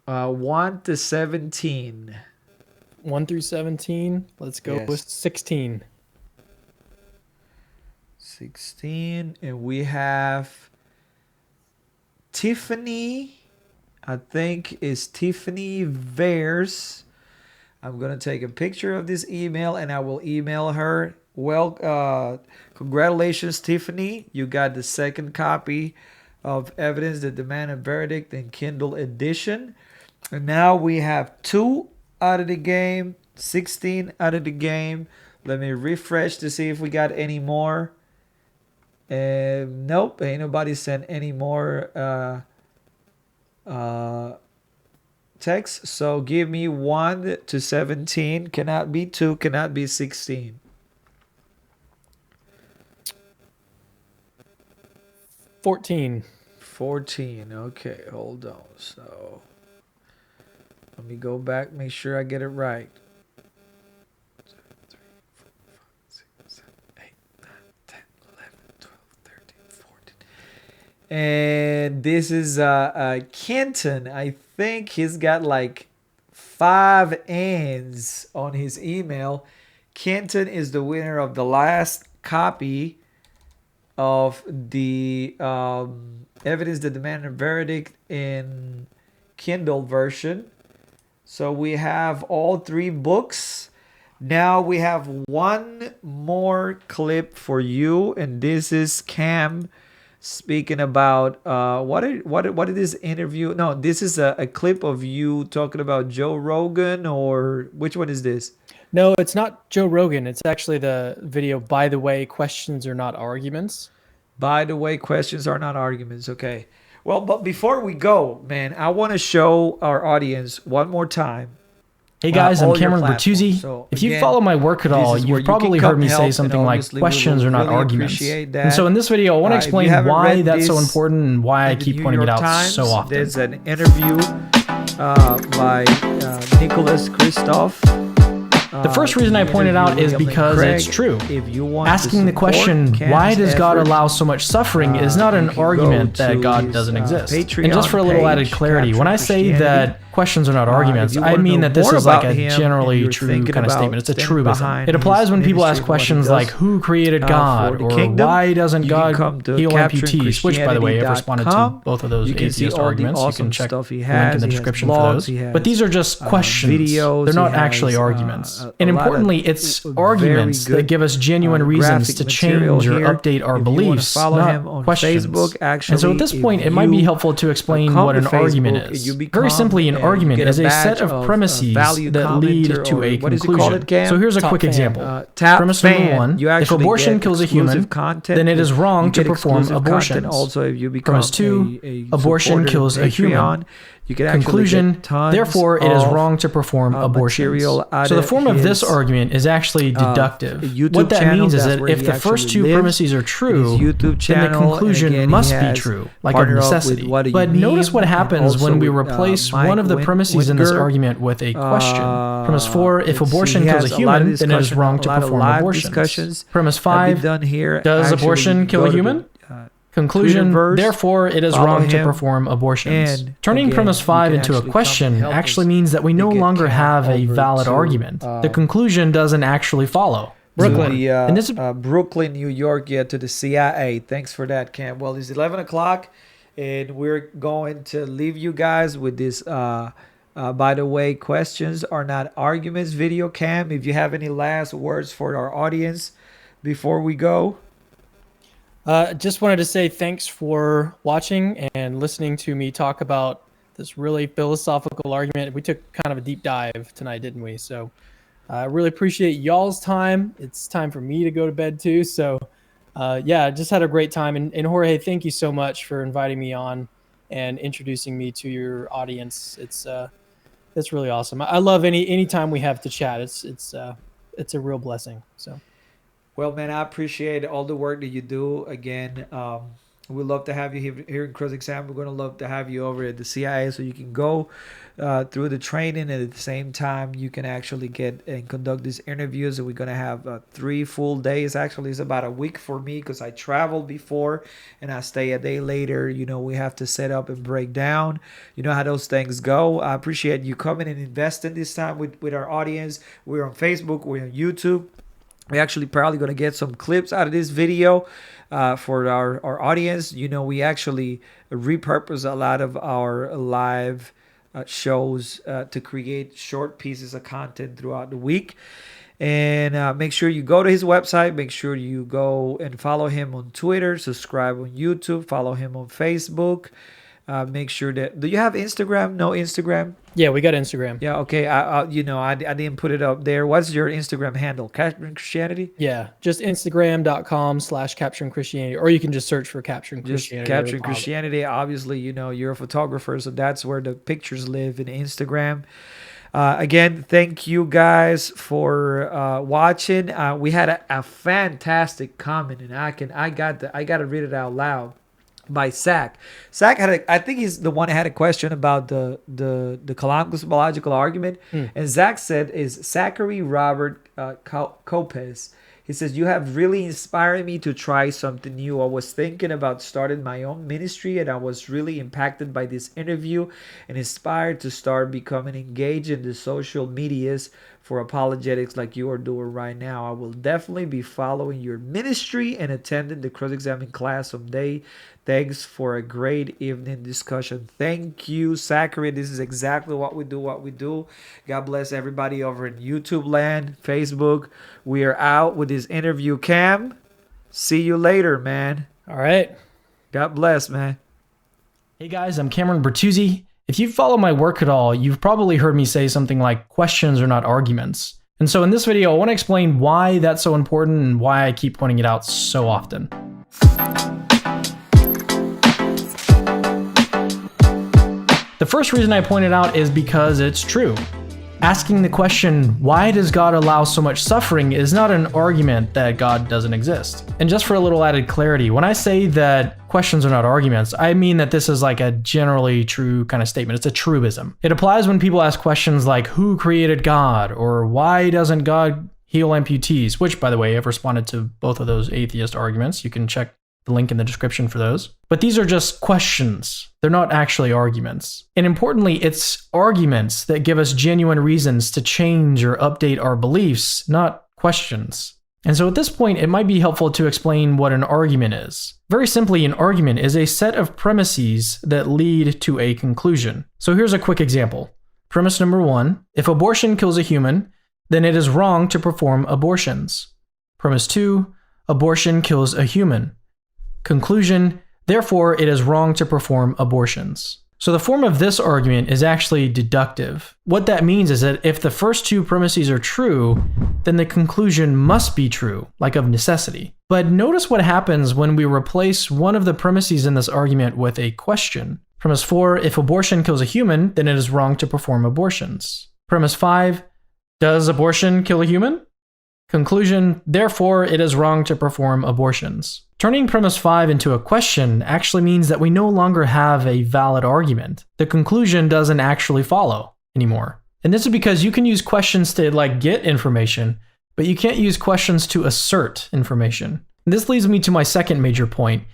One to 17. 1 through 17. Let's go Yes. with 16. 16. And we have Tiffany. I think it's Tiffany Veers. I'm going to take a picture of this email and I will email her. Well, congratulations, Tiffany. You got the second copy of Evidence That Demand a Verdict in Kindle edition. And now we have 2 out of the game, 16 out of the game. Let me refresh to see if we got any more. Nope, ain't nobody sent any more text. So give me 1 to 17. Cannot be 2, cannot be 16. 14. 14. Okay, hold on. So let me go back, make sure I get it right. 2, 3, 4, 5, 6, 7, 8, 9, 10, 11, 12, 13, 14. And this is Kenton. I think he's got like 5 N's on his email. Kenton is the winner of the last copy of the Evidence that Demand a Verdict in Kindle version. So we have all 3 books. Now we have one more clip for you, and this is Cam speaking about what is this interview? No, this is a clip of you talking about Joe Rogan, or which one is this? No, it's not Joe Rogan. It's actually the video, by the way, questions are not arguments. By the way, questions are not arguments. Okay. Well, but before we go, man, I want to show our audience one more time. Hey guys, I'm all your Cameron platforms. Bertuzzi. So, if you again, follow my work at this all, is where you've you can probably come heard me help, say and something like obviously we questions will are not really arguments. appreciate And so that. in this video, I want to If you explain haven't why read that's so this important and why I in the keep New pointing it York out Times, so often. There's an interview by Nicholas Kristof. The first reason I point it out is because it's true. If you want Asking the question, why does God allow so much suffering, is not an argument that God doesn't exist. And just for a little added clarity, when I say that questions are not arguments, I mean that this is like a generally true kind of statement. It's a truism. It applies when people ask questions like, who created God? Or why doesn't God heal amputees? Which, by the way, I've responded to both of those atheist arguments. You can check the link in the description for those. But these are just questions. They're not actually arguments. And importantly, it's arguments that give us genuine reasons to change or update our beliefs, not questions. And so at this point, it might be helpful to explain what an argument is. Very simply, an argument is a set of premises that lead to a conclusion. So here's a quick example. Premise number 1, if abortion kills a human, then it is wrong to perform abortions. Premise 2, abortion kills a human. Conclusion, therefore it is wrong to perform abortions. So the form of this argument is actually deductive. What that means is that if the first 2 premises are true, then the conclusion must be true, like of necessity. But notice what happens when we replace one of the premises in this argument with a question. Premise 4, if abortion kills a human, then it is wrong to perform abortions. Premise 5, does abortion kill a human? Conclusion, therefore it is wrong to perform abortions. Turning premise 5 into a question actually means that we no longer have a valid argument. The conclusion doesn't actually follow. Brooklyn, New York, to the CIA. Thanks for that, Cam. Well, it's 11 o'clock, and we're going to leave you guys with this, by the way, questions are not arguments video. Cam, if you have any last words for our audience before we go. Just wanted to say thanks for watching and listening to me talk about this really philosophical argument. We took kind of a deep dive tonight, didn't we? So I really appreciate y'all's time. It's time for me to go to bed too. So yeah, just had a great time. And Jorge, thank you so much for inviting me on and introducing me to your audience. It's really awesome. I love any time we have to chat. It's a real blessing. So. Well, man, I appreciate all the work that you do. Again, we'd love to have you here in CrossExamined. We're going to love to have you over at the CIA so you can go through the training, and at the same time, you can actually get and conduct these interviews. And we're going to have 3 full days. Actually, it's about a week for me because I traveled before and I stay a day later. You know, we have to set up and break down. You know how those things go. I appreciate you coming and investing this time with our audience. We're on Facebook. We're on YouTube. We're actually probably going to get some clips out of this video for our audience. You know, we actually repurpose a lot of our live shows to create short pieces of content throughout the week. And make sure you go to his website. Make sure you go and follow him on Twitter, subscribe on YouTube, follow him on Facebook. make sure that, do you have Instagram? No Instagram? Yeah, we got Instagram. Yeah, okay. I didn't put it up there. What's your Instagram handle? Capturing Christianity? Yeah, just Instagram.com/Capturing Christianity, or you can just search for Capturing Just Christianity. Capturing Christianity. Obviously, you're a photographer, so that's where the pictures live, in Instagram. Again, thank you guys for watching. We had a fantastic comment, and I got to read it out loud, by Zach. Zach I think he's the one that had a question about the cosmological argument, and Zach said, is Zachary Robert Copes. He says, you have really inspired me to try something new. I was thinking about starting my own ministry, and I was really impacted by this interview and inspired to start becoming engaged in the social medias for apologetics like you are doing right now. I will definitely be following your ministry and attending the CrossExamined class someday. Thanks for a great evening discussion. Thank you, Zachary. This is exactly what we do. God bless everybody over in YouTube land, Facebook. We are out with this interview, Cam. See you later, man. All right. God bless, man. Hey guys, I'm Cameron Bertuzzi. If you follow my work at all, you've probably heard me say something like questions are not arguments. And so in this video, I want to explain why that's so important and why I keep pointing it out so often. The first reason I point it out is because it's true. Asking the question, why does God allow so much suffering, is not an argument that God doesn't exist. And just for a little added clarity, when I say that questions are not arguments, I mean that this is like a generally true kind of statement. It's a truism. It applies when people ask questions like, who created God? Or why doesn't God heal amputees? Which, by the way, I've responded to both of those atheist arguments. You can check the link in the description for those. But these are just questions. They're not actually arguments. And importantly, it's arguments that give us genuine reasons to change or update our beliefs, not questions. And so at this point, it might be helpful to explain what an argument is. Very simply, an argument is a set of premises that lead to a conclusion. So here's a quick example. Premise number 1, if abortion kills a human, then it is wrong to perform abortions. Premise 2, abortion kills a human. Conclusion, therefore, it is wrong to perform abortions. So the form of this argument is actually deductive. What that means is that if the first two premises are true, then the conclusion must be true, like of necessity. But notice what happens when we replace one of the premises in this argument with a question. Premise 4, if abortion kills a human, then it is wrong to perform abortions. Premise 5, does abortion kill a human? Conclusion, therefore, it is wrong to perform abortions. Turning premise 5 into a question actually means that we no longer have a valid argument. The conclusion doesn't actually follow anymore. And this is because you can use questions to get information, but you can't use questions to assert information. And this leads me to my second major point.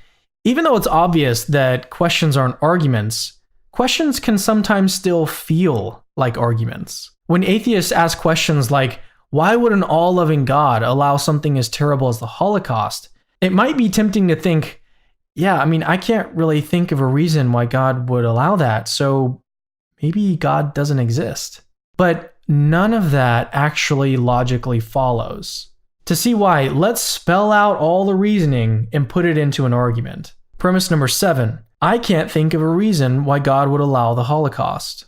Even though it's obvious that questions aren't arguments, questions can sometimes still feel like arguments. When atheists ask questions like, why would an all-loving God allow something as terrible as the Holocaust? It might be tempting to think, I can't really think of a reason why God would allow that, so maybe God doesn't exist. But none of that actually logically follows. To see why, let's spell out all the reasoning and put it into an argument. Premise number 7, I can't think of a reason why God would allow the Holocaust.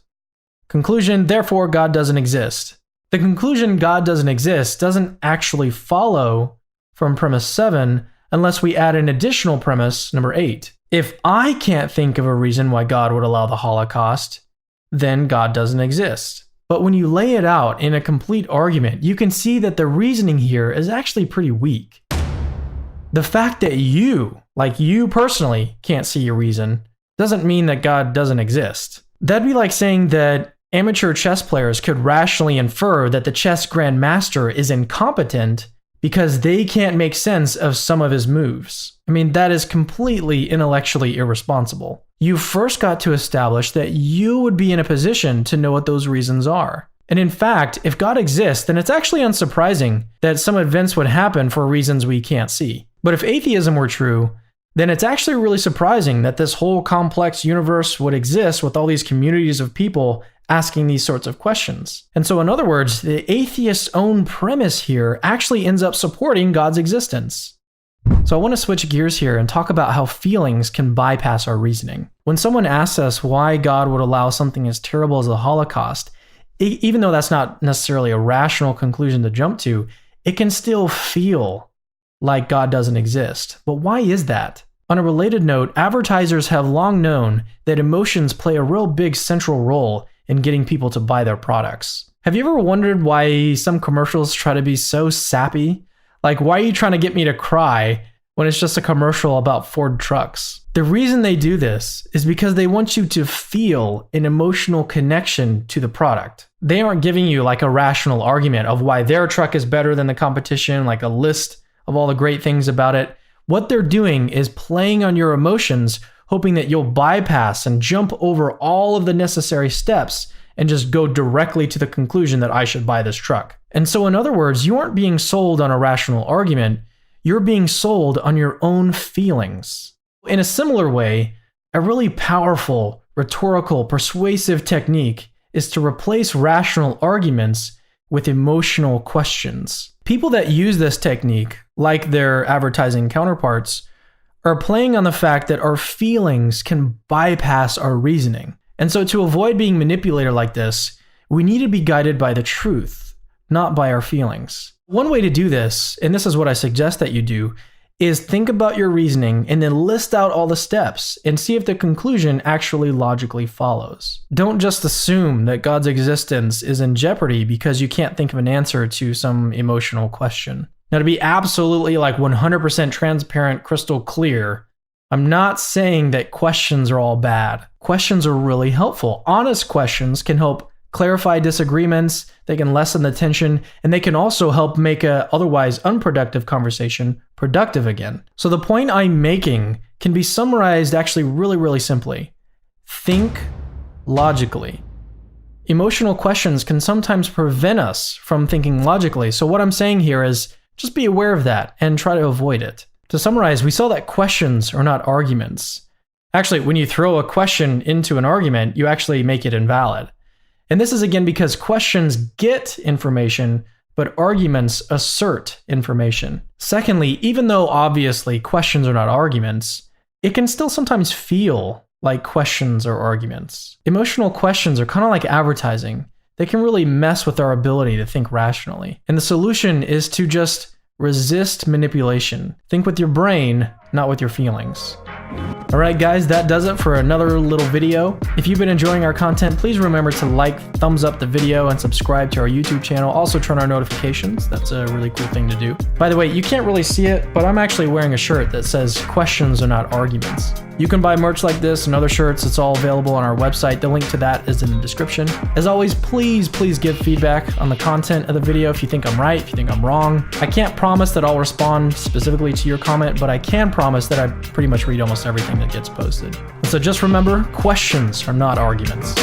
Conclusion, therefore God doesn't exist. The conclusion God doesn't exist doesn't actually follow from premise 7 unless we add an additional premise, number 8. If I can't think of a reason why God would allow the Holocaust, then God doesn't exist. But when you lay it out in a complete argument, you can see that the reasoning here is actually pretty weak. The fact that you personally, can't see a reason doesn't mean that God doesn't exist. That'd be like saying that amateur chess players could rationally infer that the chess grandmaster is incompetent because they can't make sense of some of his moves. That is completely intellectually irresponsible. You first got to establish that you would be in a position to know what those reasons are. And in fact, if God exists, then it's actually unsurprising that some events would happen for reasons we can't see. But if atheism were true, then it's actually really surprising that this whole complex universe would exist with all these communities of people asking these sorts of questions. And so in other words, the atheist's own premise here actually ends up supporting God's existence. So I want to switch gears here and talk about how feelings can bypass our reasoning. When someone asks us why God would allow something as terrible as the Holocaust, even though that's not necessarily a rational conclusion to jump to, it can still feel like God doesn't exist. But why is that? On a related note, advertisers have long known that emotions play a real big central role in getting people to buy their products. Have you ever wondered why some commercials try to be so sappy? Like, why are you trying to get me to cry when it's just a commercial about Ford trucks? The reason they do this is because they want you to feel an emotional connection to the product. They aren't giving you like a rational argument of why their truck is better than the competition, like a list of all the great things about it. What they're doing is playing on your emotions, hoping that you'll bypass and jump over all of the necessary steps and just go directly to the conclusion that I should buy this truck. And so in other words, you aren't being sold on a rational argument, you're being sold on your own feelings. In a similar way, a really powerful, rhetorical, persuasive technique is to replace rational arguments with emotional questions. People that use this technique, like their advertising counterparts, are playing on the fact that our feelings can bypass our reasoning. And so to avoid being manipulated like this, we need to be guided by the truth, not by our feelings. One way to do this, and this is what I suggest that you do, is think about your reasoning and then list out all the steps and see if the conclusion actually logically follows. Don't just assume that God's existence is in jeopardy because you can't think of an answer to some emotional question. Now, to be absolutely like 100% transparent, crystal clear, I'm not saying that questions are all bad. Questions are really helpful. Honest questions can help clarify disagreements, they can lessen the tension, and they can also help make a otherwise unproductive conversation productive again. So the point I'm making can be summarized actually really simply. Think logically. Emotional questions can sometimes prevent us from thinking logically. So what I'm saying here is just be aware of that and try to avoid it. To summarize, we saw that questions are not arguments. Actually, when you throw a question into an argument, you actually make it invalid. And this is again because questions get information, but arguments assert information. Secondly, even though obviously questions are not arguments, it can still sometimes feel like questions are arguments. Emotional questions are kind of like advertising. They can really mess with our ability to think rationally. And the solution is to just resist manipulation. Think with your brain, not with your feelings. All right, guys, that does it for another little video. If you've been enjoying our content, please remember to like, thumbs up the video, and subscribe to our YouTube channel. Also turn on notifications. That's a really cool thing to do. By the way, you can't really see it, but I'm actually wearing a shirt that says questions are not arguments. You can buy merch like this and other shirts. It's all available on our website. The link to that is in the description. As always, please give feedback on the content of the video if you think I'm right, if you think I'm wrong. I can't promise that I'll respond specifically to your comment, but I can promise that I pretty much read almost everything that gets posted. So just remember, questions are not arguments.